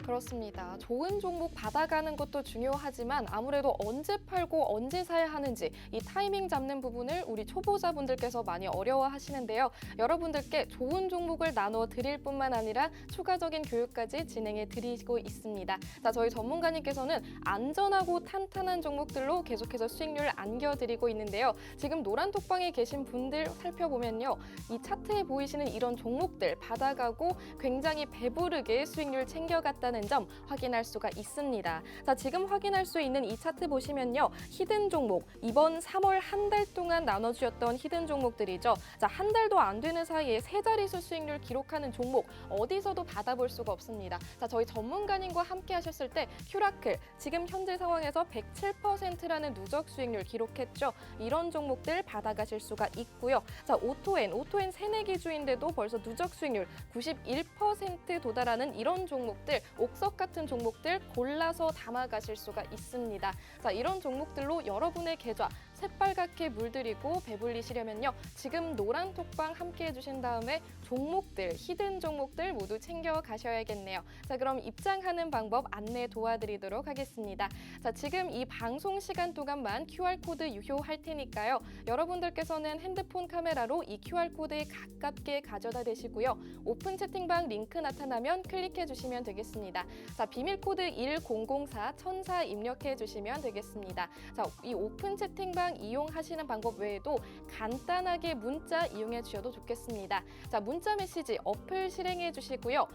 그렇습니다. 좋은 종목 받아가는 것도 중요하지만 아무래도 언제 팔고 언제 사야 하는지 이 타이밍 잡는 부분을 우리 초보자분들께서 많이 어려워하시는데요. 여러분들께 좋은 종목을 나눠 드릴 뿐만 아니라 추가적인 교육까지 진행해 드리고 있습니다. 자, 저희 전문가님께서는 안전하고 탄탄한 종목들로 계속해서 수익률 안겨드리고 있는데요. 지금 노란톡방에 계신 분들 살펴보면요. 이 차트에 보이시는 이런 종목들 받아가고 굉장히 배부르게 수익률 챙겨갔다는 점 확인할 수가 있습니다. 자, 지금 확인할 수 있는 이 차트 보시면요. 히든 종목, 이번 3월 한 달 동안 나눠주었던 히든 종목들이죠. 자, 한 달도 안 되는 사이에 세 자릿수 수익률 기록하는 종목 어디서도 받아볼 수가 없습니다. 자, 저희 전문가님과 함께 하셨을 때 큐라클, 지금 현재 상황에서 107%라는 누적 수익률 기록했죠. 이런 종목들 받아가실 수가 있고요. 자, 오토엔 새내기주인데도 벌써 누적 수익률 91% 도달하는 이런 종목들, 옥석 같은 종목들 골라서 담아가실 수가 있습니다. 자, 이런 종목들로 여러분의 계좌 새빨갛게 물들이고 배불리시려면요. 지금 노란 톡방 함께 해주신 다음에 종목들, 히든 종목들 모두 챙겨가셔야겠네요. 자, 그럼 입장하는 방법 안내 도와드리도록 하겠습니다. 자, 지금 이 방송 시간 동안만 QR코드 유효할 테니까요. 여러분들께서는 핸드폰 카메라로 이 QR코드에 가깝게 가져다 대시고요. 오픈 채팅방 링크 나타나면 클릭해 주시면 되겠습니다. 자, 비밀코드 1004-1004 입력해 주시면 되겠습니다. 자, 이 오픈 채팅방 이용하시는 방법 외에도 간단하게 문자 이용해 주셔도 좋겠습니다. 자, 문자 메시지 어플 실행해 주시고요.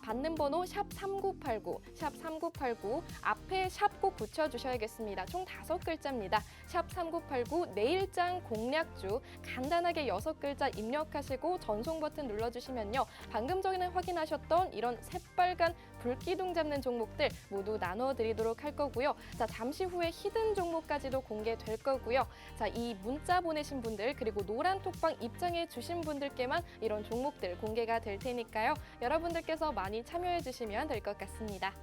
받는 번호 샵3989 앞에 샵 꼭 붙여주셔야겠습니다. 총 5글자입니다. 샵 3989 내일장 공략주 간단하게 6글자 입력하시고 전송 버튼 눌러주시면요. 방금 전에 확인하셨던 이런 새빨간 불기둥 잡는 종목들 모두 나눠드리도록 할 거고요. 자, 잠시 후에 히든 종목까지도 공개될 거고요. 자, 이 문자 보내신 분들 그리고 노란 톡방 입장해 주신 분들께만 이런 종목들 공개가 될 테니까요. 여러분들께서 많이 참여해 주시면 될 것 같습니다.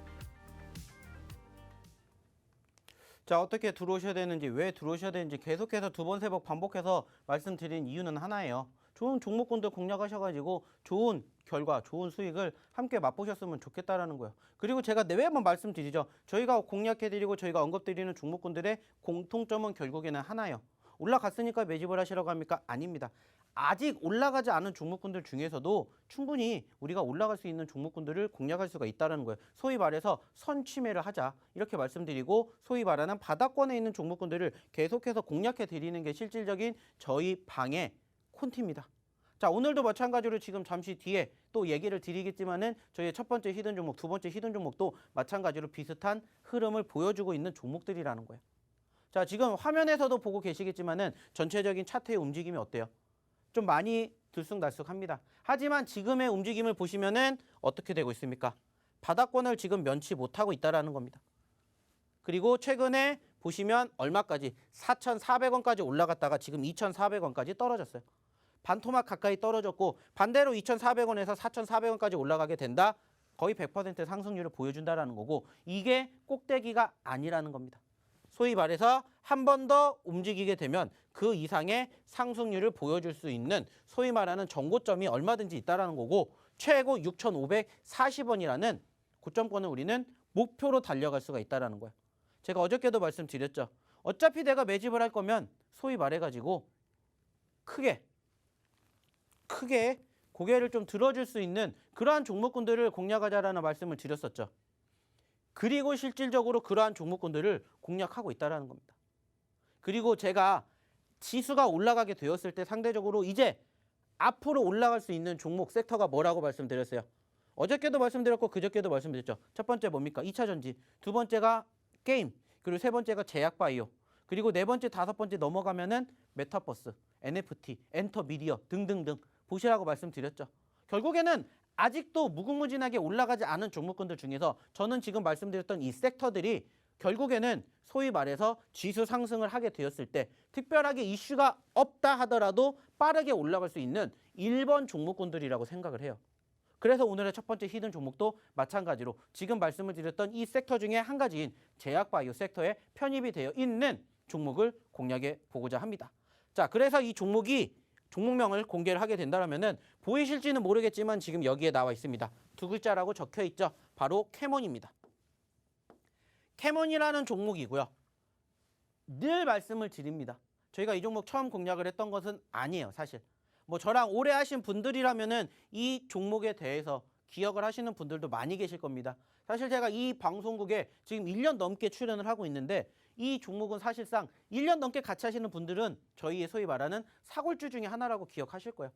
자, 어떻게 들어오셔야 되는지, 왜 들어오셔야 되는지 계속해서 2번, 3번 반복해서 말씀드린 이유는 하나예요. 좋은 종목군들 공략하셔가지고 좋은 결과, 좋은 수익을 함께 맛보셨으면 좋겠다라는 거예요. 그리고 제가 매번 말씀드리죠. 저희가 공략해드리고 저희가 언급드리는 종목군들의 공통점은 결국에는 하나예요. 올라갔으니까 매집을 하시라고 합니까? 아닙니다. 아직 올라가지 않은 종목군들 중에서도 충분히 우리가 올라갈 수 있는 종목군들을 공략할 수가 있다는 거예요. 소위 말해서 선취매를 하자 이렇게 말씀드리고 소위 말하는 바닥권에 있는 종목군들을 계속해서 공략해 드리는 게 실질적인 저희 방의 콘티입니다. 자, 오늘도 마찬가지로 지금 잠시 뒤에 또 얘기를 드리겠지만은 저희의 첫 번째 히든 종목, 두 번째 히든 종목도 마찬가지로 비슷한 흐름을 보여주고 있는 종목들이라는 거예요. 자, 지금 화면에서도 보고 계시겠지만은 전체적인 차트의 움직임이 어때요? 좀 많이 들쑥날쑥합니다. 하지만 지금의 움직임을 보시면은 어떻게 되고 있습니까? 바닥권을 지금 면치 못하고 있다라는 겁니다. 그리고 최근에 보시면 얼마까지 4,400원까지 올라갔다가 지금 2,400원까지 떨어졌어요. 반토막 가까이 떨어졌고 반대로 2,400원에서 4,400원까지 올라가게 된다. 거의 100% 상승률을 보여준다라는 거고 이게 꼭대기가 아니라는 겁니다. 소위 말해서 한 번 더 움직이게 되면 그 이상의 상승률을 보여줄 수 있는 소위 말하는 정고점이 얼마든지 있다는 거고 최고 6,540원이라는 고점권을 우리는 목표로 달려갈 수가 있다는 거예요. 제가 어저께도 말씀드렸죠. 어차피 내가 매집을 할 거면 소위 말해가지고 크게 고개를 좀 들어줄 수 있는 그러한 종목군들을 공략하자라는 말씀을 드렸었죠. 그리고 실질적으로 그러한 종목군들을 공략하고 있다는 겁니다. 그리고 제가 지수가 올라가게 되었을 때 상대적으로 이제 앞으로 올라갈 수 있는 종목 섹터가 뭐라고 말씀드렸어요. 어저께도 말씀드렸고 그저께도 말씀드렸죠. 첫 번째 뭡니까? 2차 전지, 두 번째가 게임, 그리고 세 번째가 제약바이오, 그리고 네 번째, 다섯 번째 넘어가면은 메타버스, NFT, 엔터미디어 등등등 보시라고 말씀드렸죠. 결국에는 아직도 무궁무진하게 올라가지 않은 종목군들 중에서 저는 지금 말씀드렸던 이 섹터들이 결국에는 소위 말해서 지수 상승을 하게 되었을 때 특별하게 이슈가 없다 하더라도 빠르게 올라갈 수 있는 1번 종목군들이라고 생각을 해요. 그래서 오늘의 첫 번째 히든 종목도 마찬가지로 지금 말씀을 드렸던 이 섹터 중에 한 가지인 제약바이오 섹터에 편입이 되어 있는 종목을 공략해 보고자 합니다. 자, 그래서 이 종목이 종목명을 공개를 하게 된다면은 보이실지는 모르겠지만 지금 여기에 나와 있습니다. 두 글자라고 적혀 있죠. 바로 캐몬입니다. 캐몬이라는 종목이고요. 늘 말씀을 드립니다. 저희가 이 종목 처음 공략을 했던 것은 아니에요, 사실. 뭐 저랑 오래 하신 분들이라면은 이 종목에 대해서 기억을 하시는 분들도 많이 계실 겁니다. 사실 제가 이 방송국에 지금 1년 넘게 출연을 하고 있는데 이 종목은 사실상 1년 넘게 같이 하시는 분들은 저희의 소위 말하는 사골주 중에 하나라고 기억하실 거예요.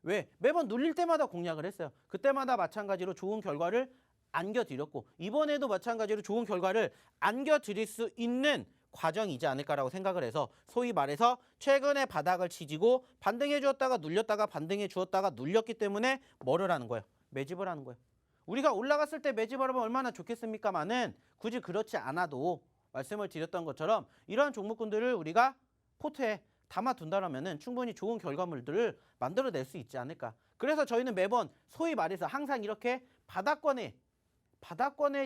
왜? 매번 눌릴 때마다 공략을 했어요. 그때마다 마찬가지로 좋은 결과를 안겨드렸고 이번에도 마찬가지로 좋은 결과를 안겨드릴 수 있는 과정이지 않을까라고 생각을 해서 소위 말해서 최근에 바닥을 치지고 반등해 주었다가 눌렸다가 반등해 주었다가 눌렸기 때문에 뭐를 하는 거예요? 매집을 하는 거예요. 우리가 올라갔을 때 매집을 하면 얼마나 좋겠습니까마는 굳이 그렇지 않아도 말씀을 드렸던 것처럼 이러한 종목군들을 우리가 포트에 담아둔다면은 충분히 좋은 결과물들을 만들어낼 수 있지 않을까. 그래서 저희는 매번 소위 말해서 항상 이렇게 바닥권의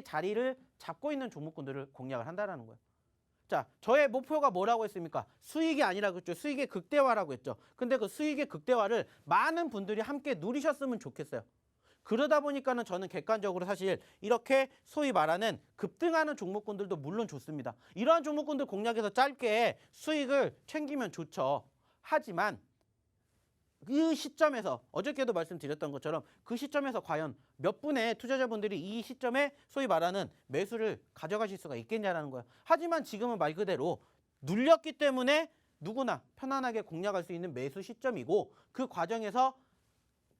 자리를 잡고 있는 종목군들을 공략을 한다는 거예요. 자, 저의 목표가 뭐라고 했습니까? 수익이 아니라 그랬죠. 수익의 극대화라고 했죠. 근데 그 수익의 극대화를 많은 분들이 함께 누리셨으면 좋겠어요. 그러다 보니까는 저는 객관적으로 사실 이렇게 소위 말하는 급등하는 종목군들도 물론 좋습니다. 이러한 종목군들 공략해서 짧게 수익을 챙기면 좋죠. 하지만 그 시점에서 어저께도 말씀드렸던 것처럼 그 시점에서 과연 몇 분의 투자자분들이 이 시점에 소위 말하는 매수를 가져가실 수가 있겠냐라는 거예요. 하지만 지금은 말 그대로 눌렸기 때문에 누구나 편안하게 공략할 수 있는 매수 시점이고 그 과정에서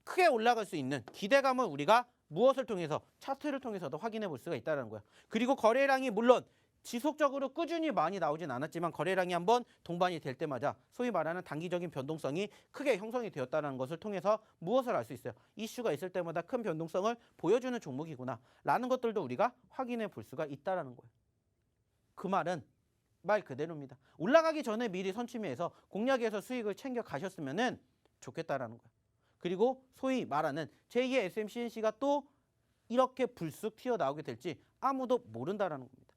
크게 올라갈 수 있는 기대감을 우리가 무엇을 통해서 차트를 통해서도 확인해 볼 수가 있다는 거예요. 그리고 거래량이 물론 지속적으로 꾸준히 많이 나오진 않았지만 거래량이 한번 동반이 될 때마다 소위 말하는 단기적인 변동성이 크게 형성이 되었다는 것을 통해서 무엇을 알 수 있어요? 이슈가 있을 때마다 큰 변동성을 보여주는 종목이구나 라는 것들도 우리가 확인해 볼 수가 있다는 거예요. 그 말은 말 그대로입니다. 올라가기 전에 미리 선취매해서 공략해서 수익을 챙겨 가셨으면 좋겠다라는 거예요. 그리고 소위 말하는 제2의 SMCNC가 또 이렇게 불쑥 튀어나오게 될지 아무도 모른다라는 겁니다.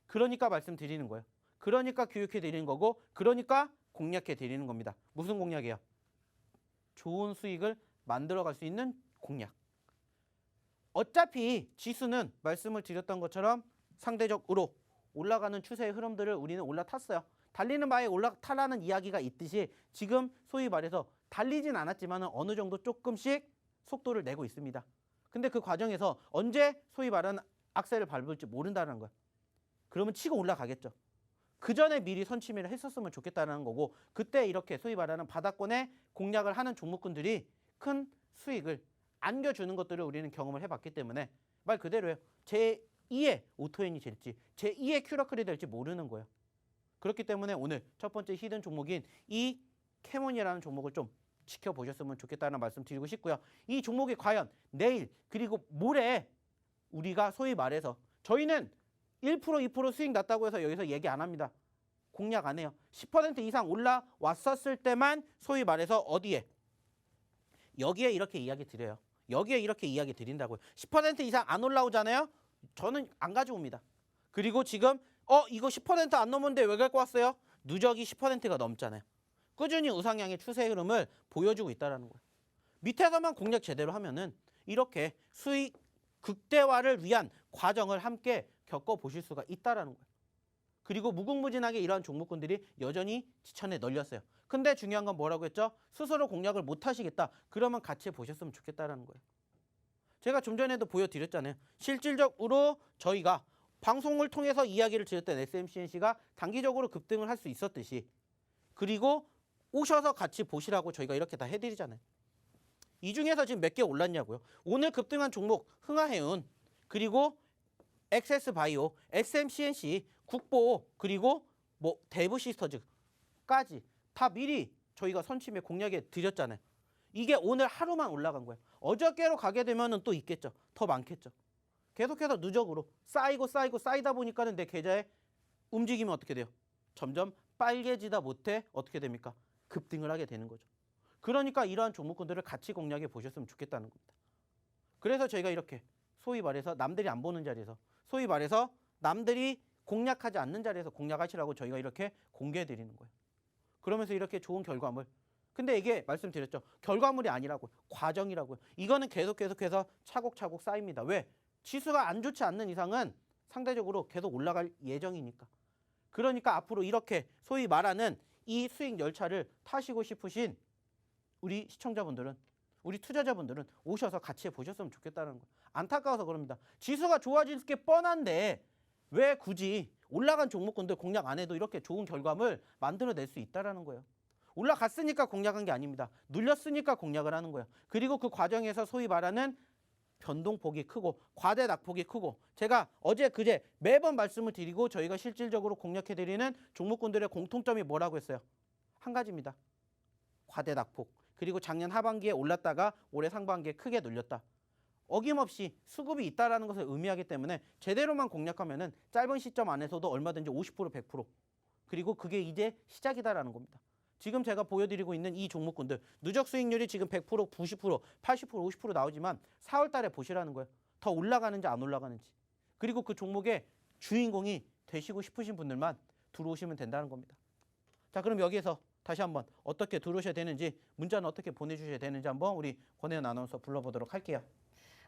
그러니까 말씀드리는 거예요. 그러니까 교육해 드리는 거고 그러니까 공략해 드리는 겁니다. 무슨 공략이에요? 좋은 수익을 만들어갈 수 있는 공략. 어차피 지수는 말씀을 드렸던 것처럼 상대적으로 올라가는 추세의 흐름들을 우리는 올라탔어요. 달리는 바에 올라타라는 이야기가 있듯이 지금 소위 말해서 달리진 않았지만 어느 정도 조금씩 속도를 내고 있습니다. 근데 그 과정에서 언제 소위 말하는 악셀을 밟을지 모른다는 거예요. 그러면 치고 올라가겠죠. 그 전에 미리 선취매를 했었으면 좋겠다는 거고 그때 이렇게 소위 말하는 바닥권에 공략을 하는 종목군들이 큰 수익을 안겨주는 것들을 우리는 경험을 해봤기 때문에 말 그대로예요. 제2의 오토엔이 될지 제2의 큐라클이 될지 모르는 거예요. 그렇기 때문에 오늘 첫 번째 히든 종목인 이 캐몬이라는 종목을 좀 지켜보셨으면 좋겠다는 말씀 드리고 싶고요. 이 종목이 과연 내일 그리고 모레 우리가 소위 말해서 저희는 1% 2% 수익 났다고 해서 여기서 얘기 안 합니다. 공략 안 해요. 10% 이상 올라왔었을 때만 소위 말해서 어디에? 여기에 이렇게 이야기 드려요. 여기에 이렇게 이야기 드린다고요. 10% 이상 안 올라오잖아요. 저는 안 가져옵니다. 그리고 지금 이거 10%안 넘었는데 왜 갖고 왔어요? 누적이 10%가 넘잖아요. 꾸준히 우상향의 추세 흐름을 보여주고 있다는 거예요. 밑에서만 공략 제대로 하면은 이렇게 수익 극대화를 위한 과정을 함께 겪어보실 수가 있다는 거예요. 그리고 무궁무진하게 이러한 종목군들이 여전히 지천에 널렸어요. 근데 중요한 건 뭐라고 했죠? 스스로 공략을 못 하시겠다. 그러면 같이 보셨으면 좋겠다는 거예요. 제가 좀 전에도 보여드렸잖아요. 실질적으로 저희가 방송을 통해서 이야기를 드렸던 SMCNC가 단기적으로 급등을 할 수 있었듯이 그리고 오셔서 같이 보시라고 저희가 이렇게 다 해드리잖아요. 이 중에서 지금 몇 개 올랐냐고요. 오늘 급등한 종목 흥하해운 그리고 엑세스바이오, SMCNC, 국보 그리고 뭐 대부시스터즈까지 다 미리 저희가 선취매 공략해 드렸잖아요. 이게 오늘 하루만 올라간 거예요. 어저께로 가게 되면은 또 있겠죠. 더 많겠죠. 계속해서 누적으로 쌓이다 보니까는 내 계좌에 움직이면 어떻게 돼요? 점점 빨개지다 못해 어떻게 됩니까? 급등을 하게 되는 거죠. 그러니까 이러한 종목군들을 같이 공략해 보셨으면 좋겠다는 겁니다. 그래서 저희가 이렇게 소위 말해서 남들이 안 보는 자리에서 소위 말해서 남들이 공략하지 않는 자리에서 공략하시라고 저희가 이렇게 공개해 드리는 거예요. 그러면서 이렇게 좋은 결과물 근데 이게 말씀드렸죠. 결과물이 아니라고요. 과정이라고요. 이거는 계속해서 차곡차곡 쌓입니다. 왜? 지수가 안 좋지 않는 이상은 상대적으로 계속 올라갈 예정이니까. 그러니까 앞으로 이렇게 소위 말하는 이 수익 열차를 타시고 싶으신 우리 시청자분들은, 우리 투자자분들은 오셔서 같이 해보셨으면 좋겠다는 거예요. 안타까워서 그럽니다. 지수가 좋아질 게 뻔한데 왜 굳이 올라간 종목군들 공략 안 해도 이렇게 좋은 결과물 만들어낼 수 있다는 거예요. 올라갔으니까 공략한 게 아닙니다. 눌렸으니까 공략을 하는 거예요. 그리고 그 과정에서 소위 말하는 변동폭이 크고 과대 낙폭이 크고, 제가 어제 그제 매번 말씀을 드리고 저희가 실질적으로 공략해드리는 종목군들의 공통점이 뭐라고 했어요? 한 가지입니다. 과대 낙폭. 그리고 작년 하반기에 올랐다가 올해 상반기에 크게 눌렸다. 어김없이 수급이 있다는 것을 의미하기 때문에 제대로만 공략하면은 짧은 시점 안에서도 얼마든지 50%, 100%. 그리고 그게 이제 시작이다라는 겁니다. 지금 제가 보여드리고 있는 이 종목군들 누적 수익률이 지금 100%, 90%, 80%, 50% 나오지만 4월 달에 보시라는 거예요. 더 올라가는지 안 올라가는지. 그리고 그 종목의 주인공이 되시고 싶으신 분들만 들어오시면 된다는 겁니다. 자, 그럼 여기에서 다시 한번 어떻게 들어오셔야 되는지, 문자는 어떻게 보내주셔야 되는지 한번 우리 권혜연 아나운서 불러보도록 할게요.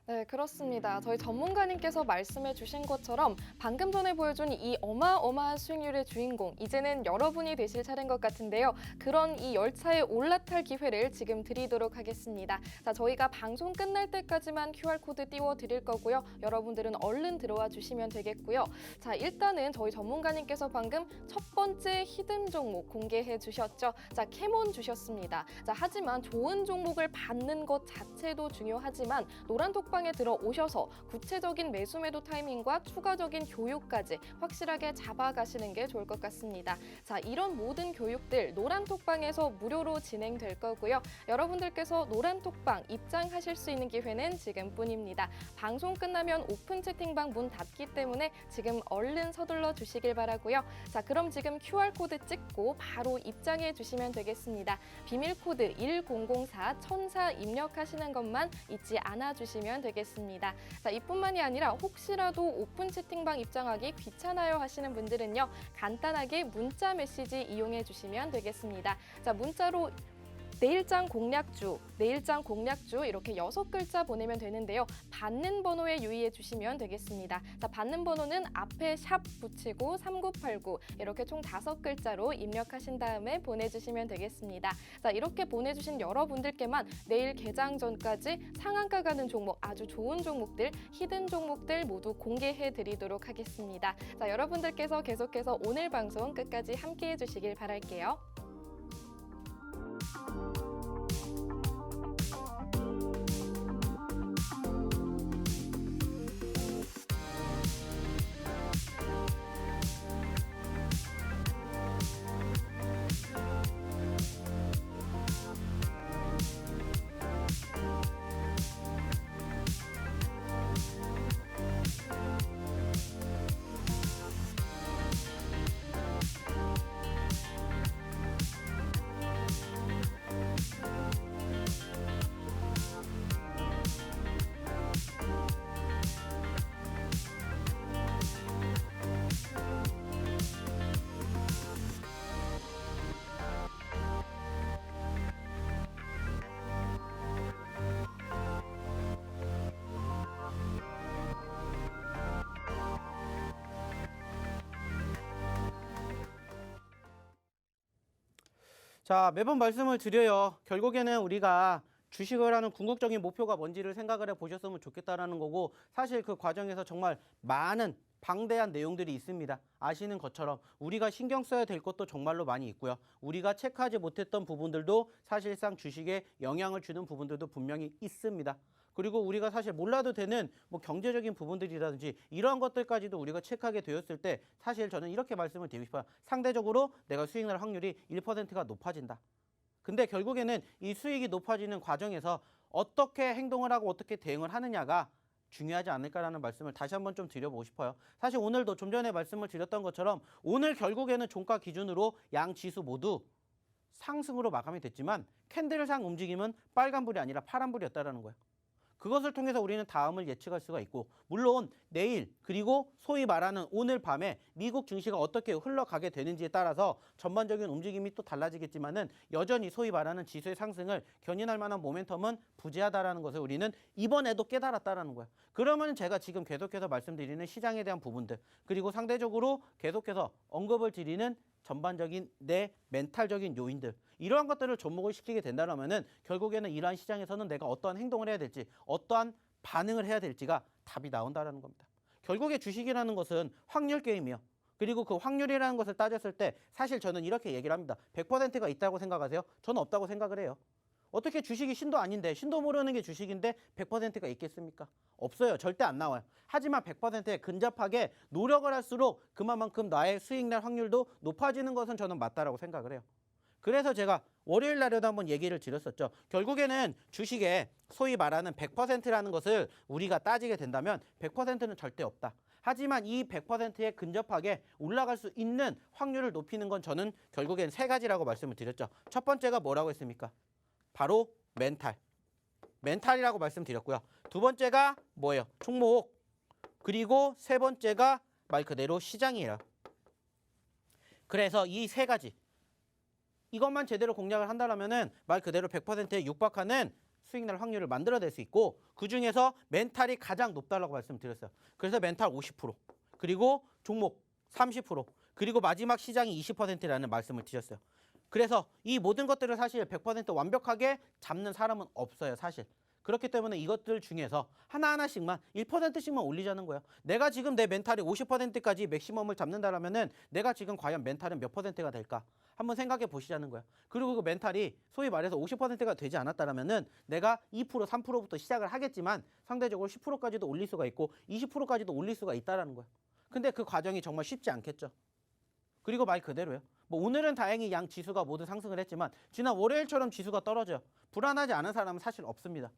네, 그렇습니다. 저희 전문가님께서 말씀해 주신 것처럼 방금 전에 보여준 이 어마어마한 수익률의 주인공, 이제는 여러분이 되실 차례인 것 같은데요. 그런 이 열차에 올라탈 기회를 지금 드리도록 하겠습니다. 자, 저희가 방송 끝날 때까지만 QR코드 띄워드릴 거고요. 여러분들은 얼른 들어와 주시면 되겠고요. 자, 일단은 저희 전문가님께서 방금 첫 번째 히든 종목 공개해 주셨죠. 자, 캐몬 주셨습니다. 자, 하지만 좋은 종목을 받는 것 자체도 중요하지만 노란 톡방에 들어오셔서 구체적인 매수 매도 타이밍과 추가적인 교육까지 확실하게 잡아가시는 게 좋을 것 같습니다. 자, 이런 모든 교육들 노란 톡방에서 무료로 진행될 거고요. 여러분들께서 노란 톡방 입장하실 수 있는 기회는 지금뿐입니다. 방송 끝나면 오픈 채팅방 문 닫기 때문에 지금 얼른 서둘러 주시길 바라고요. 자, 그럼 지금 QR코드 찍고 바로 입장해 주시면 되겠습니다. 비밀코드 1004 1004 입력하시는 것만 잊지 않아 주시면 되겠습니다. 자, 이뿐만이 아니라 혹시라도 오픈 채팅방 입장하기 귀찮아요 하시는 분들은요, 간단하게 문자 메시지 이용해 주시면 되겠습니다. 자, 문자로 내일장 공략주 이렇게 6글자 보내면 되는데요. 받는 번호에 유의해 주시면 되겠습니다. 자, 받는 번호는 앞에 샵 붙이고 3989 이렇게 총 5글자로 입력하신 다음에 보내주시면 되겠습니다. 자, 이렇게 보내주신 여러분들께만 내일 개장 전까지 상한가 가는 종목, 아주 좋은 종목들, 히든 종목들 모두 공개해 드리도록 하겠습니다. 자, 여러분들께서 계속해서 오늘 방송 끝까지 함께해 주시길 바랄게요. 자, 매번 말씀을 드려요. 결국에는 우리가 주식을 하는 궁극적인 목표가 뭔지를 생각을 해보셨으면 좋겠다라는 거고, 사실 그 과정에서 정말 많은 방대한 내용들이 있습니다. 아시는 것처럼 우리가 신경 써야 될 것도 정말로 많이 있고요. 우리가 체크하지 못했던 부분들도 사실상 주식에 영향을 주는 부분들도 분명히 있습니다. 그리고 우리가 사실 몰라도 되는 뭐 경제적인 부분들이라든지 이러한 것들까지도 우리가 체크하게 되었을 때, 사실 저는 이렇게 말씀을 드리고 싶어요. 상대적으로 내가 수익 날 확률이 1%가 높아진다. 근데 결국에는 이 수익이 높아지는 과정에서 어떻게 행동을 하고 어떻게 대응을 하느냐가 중요하지 않을까라는 말씀을 다시 한번 좀 드려보고 싶어요. 사실 오늘도 좀 전에 말씀을 드렸던 것처럼 오늘 결국에는 종가 기준으로 양 지수 모두 상승으로 마감이 됐지만 캔들상 움직임은 빨간불이 아니라 파란불이었다라는 거예요. 그것을 통해서 우리는 다음을 예측할 수가 있고, 물론 내일 그리고 소위 말하는 오늘 밤에 미국 증시가 어떻게 흘러가게 되는지에 따라서 전반적인 움직임이 또 달라지겠지만은 여전히 소위 말하는 지수의 상승을 견인할 만한 모멘텀은 부재하다라는 것을 우리는 이번에도 깨달았다라는 거야. 그러면 제가 지금 계속해서 말씀드리는 시장에 대한 부분들, 그리고 상대적으로 계속해서 언급을 드리는 전반적인 내 멘탈적인 요인들, 이러한 것들을 접목을 시키게 된다면은 결국에는 이러한 시장에서는 내가 어떠한 행동을 해야 될지, 어떠한 반응을 해야 될지가 답이 나온다라는 겁니다. 결국에 주식이라는 것은 확률 게임이요. 그리고 그 확률이라는 것을 따졌을 때 사실 저는 이렇게 얘기를 합니다. 100%가 있다고 생각하세요? 저는 없다고 생각을 해요. 어떻게 주식이 신도 아닌데, 신도 모르는 게 주식인데 100%가 있겠습니까? 없어요. 절대 안 나와요. 하지만 100%에 근접하게 노력을 할수록 그만큼 나의 수익 낼 확률도 높아지는 것은 저는 맞다라고 생각을 해요. 그래서 제가 월요일 날에도 한번 얘기를 드렸었죠. 결국에는 주식에 소위 말하는 100%라는 것을 우리가 따지게 된다면 100%는 절대 없다. 하지만 이 100%에 근접하게 올라갈 수 있는 확률을 높이는 건 저는 결국엔 세 가지라고 말씀을 드렸죠. 첫 번째가 뭐라고 했습니까? 바로 멘탈이라고 말씀드렸고요. 두 번째가 뭐예요? 종목. 그리고 세 번째가 말 그대로 시장이에요. 그래서 이 세 가지, 이것만 제대로 공략을 한다면은 말 그대로 100%에 육박하는 수익 날 확률을 만들어낼 수 있고, 그 중에서 멘탈이 가장 높다라고 말씀드렸어요. 그래서 멘탈 50%, 그리고 종목 30%, 그리고 마지막 시장이 20%라는 말씀을 드렸어요. 그래서 이 모든 것들을 사실 100% 완벽하게 잡는 사람은 없어요, 사실. 그렇기 때문에 이것들 중에서 하나하나씩만 1%씩만 올리자는 거예요. 내가 지금 내 멘탈이 50%까지 맥시멈을 잡는다라면은 내가 지금 과연 멘탈은 몇 %가 될까? 한번 생각해 보시자는 거예요. 그리고 그 멘탈이 소위 말해서 50%가 되지 않았다라면은 내가 2%, 3%부터 시작을 하겠지만 상대적으로 10%까지도 올릴 수가 있고 20%까지도 올릴 수가 있다라는 거예요. 근데 그 과정이 정말 쉽지 않겠죠. 그리고 말 그대로요. 뭐 오늘은 다행히 양 지수가 모두 상승을 했지만 지난 월요일처럼 지수가 떨어져요. 불안하지 않은 사람은 사실 없습니다.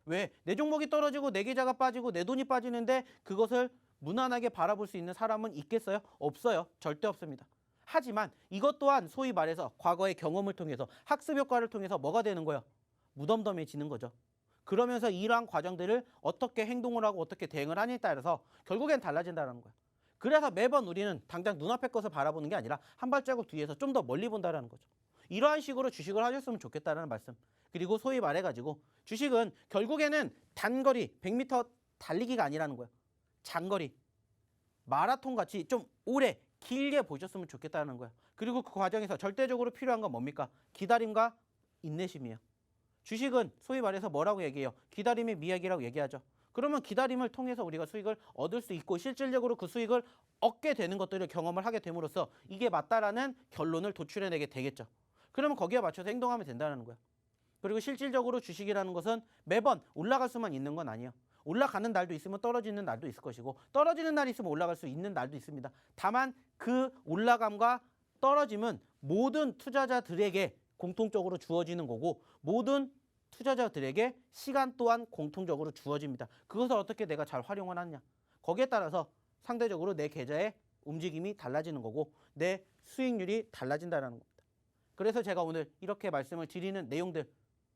왜? 내 종목이 떨어지고 내 계좌가 빠지고 내 돈이 빠지는데 그것을 무난하게 바라볼 수 있는 사람은 있겠어요? 없어요. 절대 없습니다. 하지만 이것 또한 소위 말해서 과거의 경험을 통해서 학습 효과를 통해서 뭐가 되는 거예요? 무덤덤해지는 거죠. 그러면서 이러한 과정들을 어떻게 행동을 하고 어떻게 대응을 하냐에 따라서 결국엔 달라진다는 거예요. 그래서 매번 우리는 당장 눈앞의 것을 바라보는 게 아니라 한 발자국 뒤에서 좀 더 멀리 본다는 거죠. 이러한 식으로 주식을 하셨으면 좋겠다는 말씀. 그리고 소위 말해가지고 주식은 결국에는 단거리 100m 달리기가 아니라는 거예요. 장거리 마라톤 같이 좀 오래 길게 보셨으면 좋겠다는 거예요. 그리고 그 과정에서 절대적으로 필요한 건 뭡니까? 기다림과 인내심이에요. 주식은 소위 말해서 뭐라고 얘기해요? 기다림의 미학이라고 얘기하죠. 그러면 기다림을 통해서 우리가 수익을 얻을 수 있고 실질적으로 그 수익을 얻게 되는 것들을 경험을 하게 됨으로써 이게 맞다라는 결론을 도출해내게 되겠죠. 그러면 거기에 맞춰서 행동하면 된다는 거예요. 그리고 실질적으로 주식이라는 것은 매번 올라갈 수만 있는 건 아니에요. 올라가는 날도 있으면 떨어지는 날도 있을 것이고 떨어지는 날이 있으면 올라갈 수 있는 날도 있습니다. 다만 그 올라감과 떨어짐은 모든 투자자들에게 공통적으로 주어지는 거고 모든 투자자들에게 시간 또한 공통적으로 주어집니다. 그것을 어떻게 내가 잘 활용을 하느냐. 거기에 따라서 상대적으로 내 계좌의 움직임이 달라지는 거고 내 수익률이 달라진다는 겁니다. 그래서 제가 오늘 이렇게 말씀을 드리는 내용들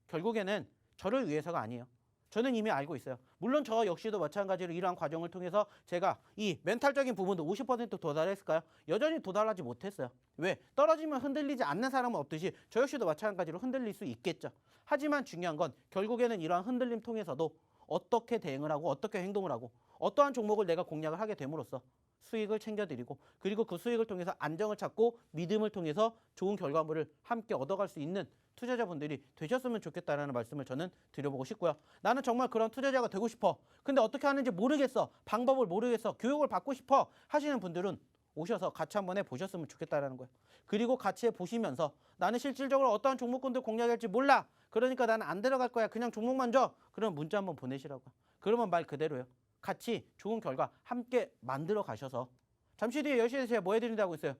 결국에는 저를 위해서가 아니에요. 저는 이미 알고 있어요. 물론 저 역시도 마찬가지로 이러한 과정을 통해서 제가 이 멘탈적인 부분도 50% 도달했을까요? 여전히 도달하지 못했어요. 왜? 떨어지면 흔들리지 않는 사람은 없듯이 저 역시도 마찬가지로 흔들릴 수 있겠죠. 하지만 중요한 건 결국에는 이러한 흔들림 통해서도 어떻게 대응을 하고 어떻게 행동을 하고 어떠한 종목을 내가 공략을 하게 됨으로써 수익을 챙겨드리고 그리고 그 수익을 통해서 안정을 찾고 믿음을 통해서 좋은 결과물을 함께 얻어갈 수 있는 투자자분들이 되셨으면 좋겠다라는 말씀을 저는 드려보고 싶고요. 나는 정말 그런 투자자가 되고 싶어. 근데 어떻게 하는지 모르겠어. 방법을 모르겠어. 교육을 받고 싶어 하시는 분들은 오셔서 같이 한번 해보셨으면 좋겠다라는 거예요. 그리고 같이 해보시면서 나는 실질적으로 어떠한 종목군들 공략할지 몰라. 그러니까 나는 안 들어갈 거야. 그냥 종목만 줘. 그럼 문자 한번 보내시라고요. 그러면 말 그대로요. 같이 좋은 결과 함께 만들어 가셔서 잠시 뒤에 10시에 제가 뭐 해드린다고 했어요?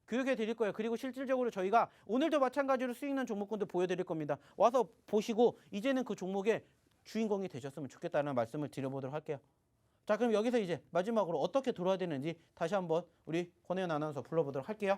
교육해 드릴 거예요. 그리고 실질적으로 저희가 오늘도 마찬가지로 수익 난 종목군들 보여드릴 겁니다. 와서 보시고 이제는 그 종목의 주인공이 되셨으면 좋겠다는 말씀을 드려보도록 할게요. 자, 그럼 여기서 이제 마지막으로 어떻게 돌아야 되는지 다시 한번 우리 권혜연 아나운서 불러보도록 할게요.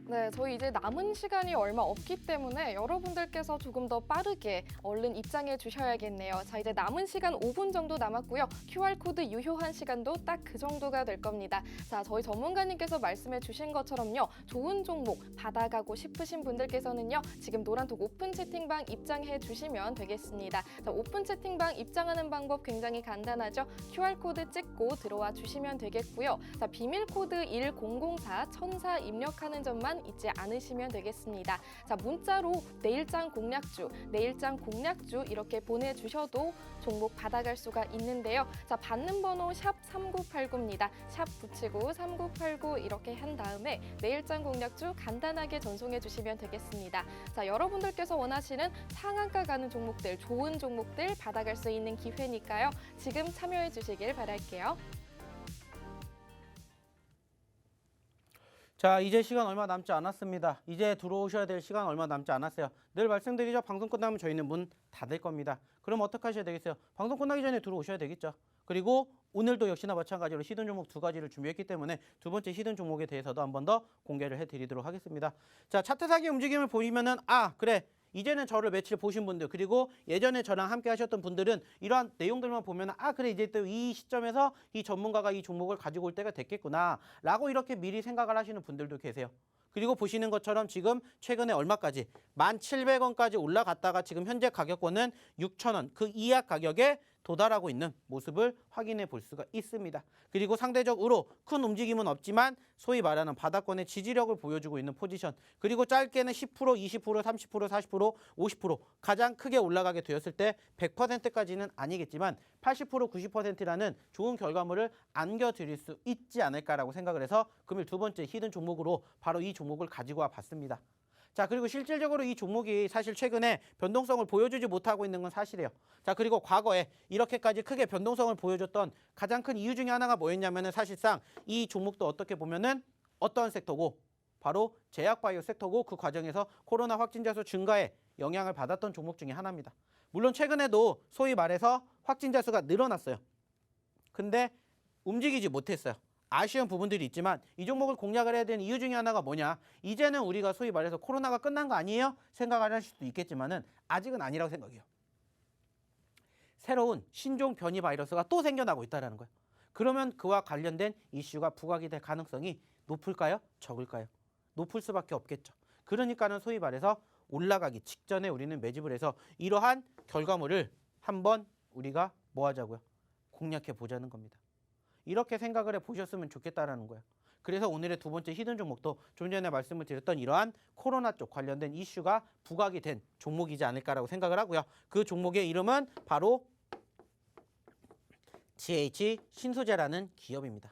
네, 저희 이제 남은 시간이 얼마 없기 때문에 여러분들께서 조금 더 빠르게 얼른 입장해 주셔야겠네요. 자, 이제 남은 시간 5분 정도 남았고요. QR코드 유효한 시간도 딱 그 정도가 될 겁니다. 자, 저희 전문가님께서 말씀해 주신 것처럼요. 좋은 종목 받아가고 싶으신 분들께서는요. 지금 노란톡 오픈 채팅방 입장해 주시면 되겠습니다. 자, 오픈 채팅방 입장하는 방법 굉장히 간단하죠. QR코드 찍고 들어와 주시면 되겠고요. 자, 비밀코드 1004-1004 입력하는 점만 잊지 않으시면 되겠습니다. 자, 문자로 내일장 공략주 이렇게 보내주셔도 종목 받아갈 수가 있는데요. 자, 받는 번호 샵 3989입니다. 샵 붙이고 3989 이렇게 한 다음에 내일장 공략주 간단하게 전송해 주시면 되겠습니다. 자, 여러분들께서 원하시는 상한가 가는 종목들, 좋은 종목들 받아갈 수 있는 기회니까요. 지금 참여해 주시길 바랄게요. 자, 이제 시간 얼마 남지 않았습니다. 이제 들어오셔야 될 시간 얼마 남지 않았어요. 늘 말씀드리죠. 방송 끝나면 저희는 문 닫을 겁니다. 그럼 어떻게 하셔야 되겠어요? 방송 끝나기 전에 들어오셔야 되겠죠. 그리고 오늘도 역시나 마찬가지로 히든 종목 2가지를 준비했기 때문에 두 번째 히든 종목에 대해서도 한 번 더 공개를 해드리도록 하겠습니다. 자, 차트 사기 움직임을 보이면은 그래. 이제는 저를 며칠 보신 분들, 그리고 예전에 저랑 함께 하셨던 분들은 이러한 내용들만 보면 그래, 이제 또 이 시점에서 이 전문가가 이 종목을 가지고 올 때가 됐겠구나 라고 이렇게 미리 생각을 하시는 분들도 계세요. 그리고 보시는 것처럼 지금 최근에 얼마까지 1,700원까지 올라갔다가 지금 현재 가격권은 6,000원 그 이하 가격에 도달하고 있는 모습을 확인해 볼 수가 있습니다. 그리고 상대적으로 큰 움직임은 없지만 소위 말하는 바닥권의 지지력을 보여주고 있는 포지션, 그리고 짧게는 10%, 20%, 30%, 40%, 50% 가장 크게 올라가게 되었을 때 100%까지는 아니겠지만 80%, 90%라는 좋은 결과물을 안겨드릴 수 있지 않을까라고 생각을 해서 금일 두 번째 히든 종목으로 바로 이 종목을 가지고 와 봤습니다. 자, 그리고 실질적으로 이 종목이 사실 최근에 변동성을 보여주지 못하고 있는 건 사실이에요. 자, 그리고 과거에 이렇게까지 크게 변동성을 보여줬던 가장 큰 이유 중에 하나가 뭐였냐면은 사실상 이 종목도 어떻게 보면은 어떤 섹터고 바로 제약바이오 섹터고 그 과정에서 코로나 확진자 수 증가에 영향을 받았던 종목 중에 하나입니다. 물론 최근에도 소위 말해서 확진자 수가 늘어났어요. 근데 움직이지 못했어요. 아쉬운 부분들이 있지만 이 종목을 공략을 해야 되는 이유 중에 하나가 뭐냐, 이제는 우리가 소위 말해서 코로나가 끝난 거 아니에요? 생각을 하실 수도 있겠지만은 아직은 아니라고 생각해요. 새로운 신종 변이 바이러스가 또 생겨나고 있다는 거예요. 그러면 그와 관련된 이슈가 부각이 될 가능성이 높을까요? 적을까요? 높을 수밖에 없겠죠. 그러니까는 소위 말해서 올라가기 직전에 우리는 매집을 해서 이러한 결과물을 한번 우리가 뭐 하자고요? 공략해 보자는 겁니다. 이렇게 생각을 해보셨으면 좋겠다라는 거예요. 그래서 오늘의 두 번째 히든 종목도 좀 전에 말씀을 드렸던 이러한 코로나 쪽 관련된 이슈가 부각이 된 종목이지 않을까라고 생각을 하고요. 그 종목의 이름은 바로 GH 신소재라는 기업입니다.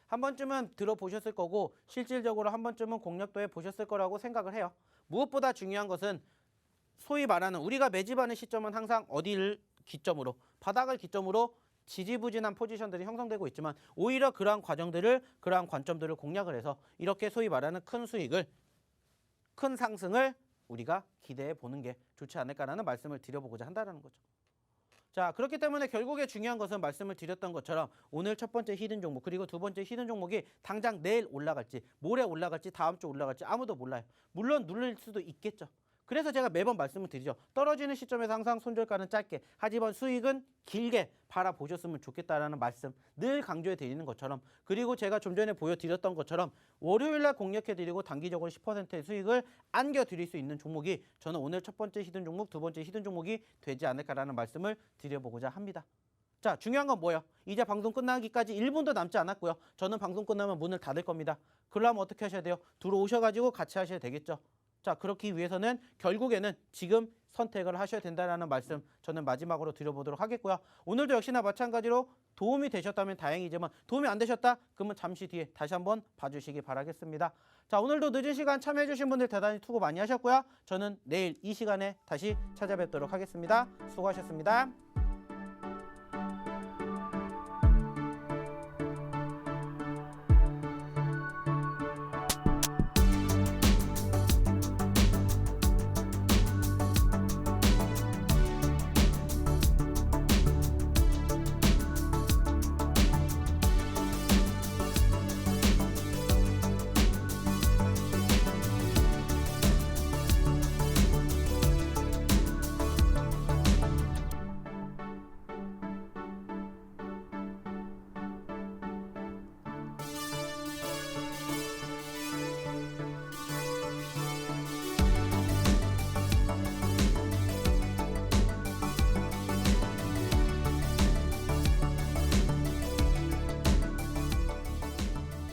한 번쯤은 들어보셨을 거고 실질적으로 한 번쯤은 공략도 해보셨을 거라고 생각을 해요. 무엇보다 중요한 것은 소위 말하는 우리가 매집하는 시점은 항상 어디를 기점으로, 바닥을 기점으로 지지부진한 포지션들이 형성되고 있지만 오히려 그러한 과정들을, 그러한 관점들을 공략을 해서 이렇게 소위 말하는 큰 수익을, 큰 상승을 우리가 기대해 보는 게 좋지 않을까라는 말씀을 드려보고자 한다는 거죠. 자, 그렇기 때문에 결국에 중요한 것은 말씀을 드렸던 것처럼 오늘 첫 번째 히든 종목, 그리고 두 번째 히든 종목이 당장 내일 올라갈지, 모레 올라갈지, 다음 주 올라갈지 아무도 몰라요. 물론 누를 수도 있겠죠. 그래서 제가 매번 말씀을 드리죠. 떨어지는 시점에서 항상 손절가는 짧게, 하지만 수익은 길게 바라보셨으면 좋겠다라는 말씀 늘 강조해 드리는 것처럼, 그리고 제가 좀 전에 보여드렸던 것처럼 월요일날 공략해 드리고 단기적으로 10%의 수익을 안겨드릴 수 있는 종목이 저는 오늘 첫 번째 히든 종목, 두 번째 히든 종목이 되지 않을까라는 말씀을 드려보고자 합니다. 자, 중요한 건 뭐예요? 이제 방송 끝나기까지 1분도 남지 않았고요. 저는 방송 끝나면 문을 닫을 겁니다. 그러려면 어떻게 하셔야 돼요? 들어오셔가지고 같이 하셔야 되겠죠. 자, 그렇기 위해서는 결국에는 지금 선택을 하셔야 된다는 말씀 저는 마지막으로 드려보도록 하겠고요. 오늘도 역시나 마찬가지로 도움이 되셨다면 다행이지만 도움이 안 되셨다? 그러면 잠시 뒤에 다시 한번 봐주시기 바라겠습니다. 자, 오늘도 늦은 시간 참여해주신 분들 대단히 수고 많이 하셨고요. 저는 내일 이 시간에 다시 찾아뵙도록 하겠습니다. 수고하셨습니다.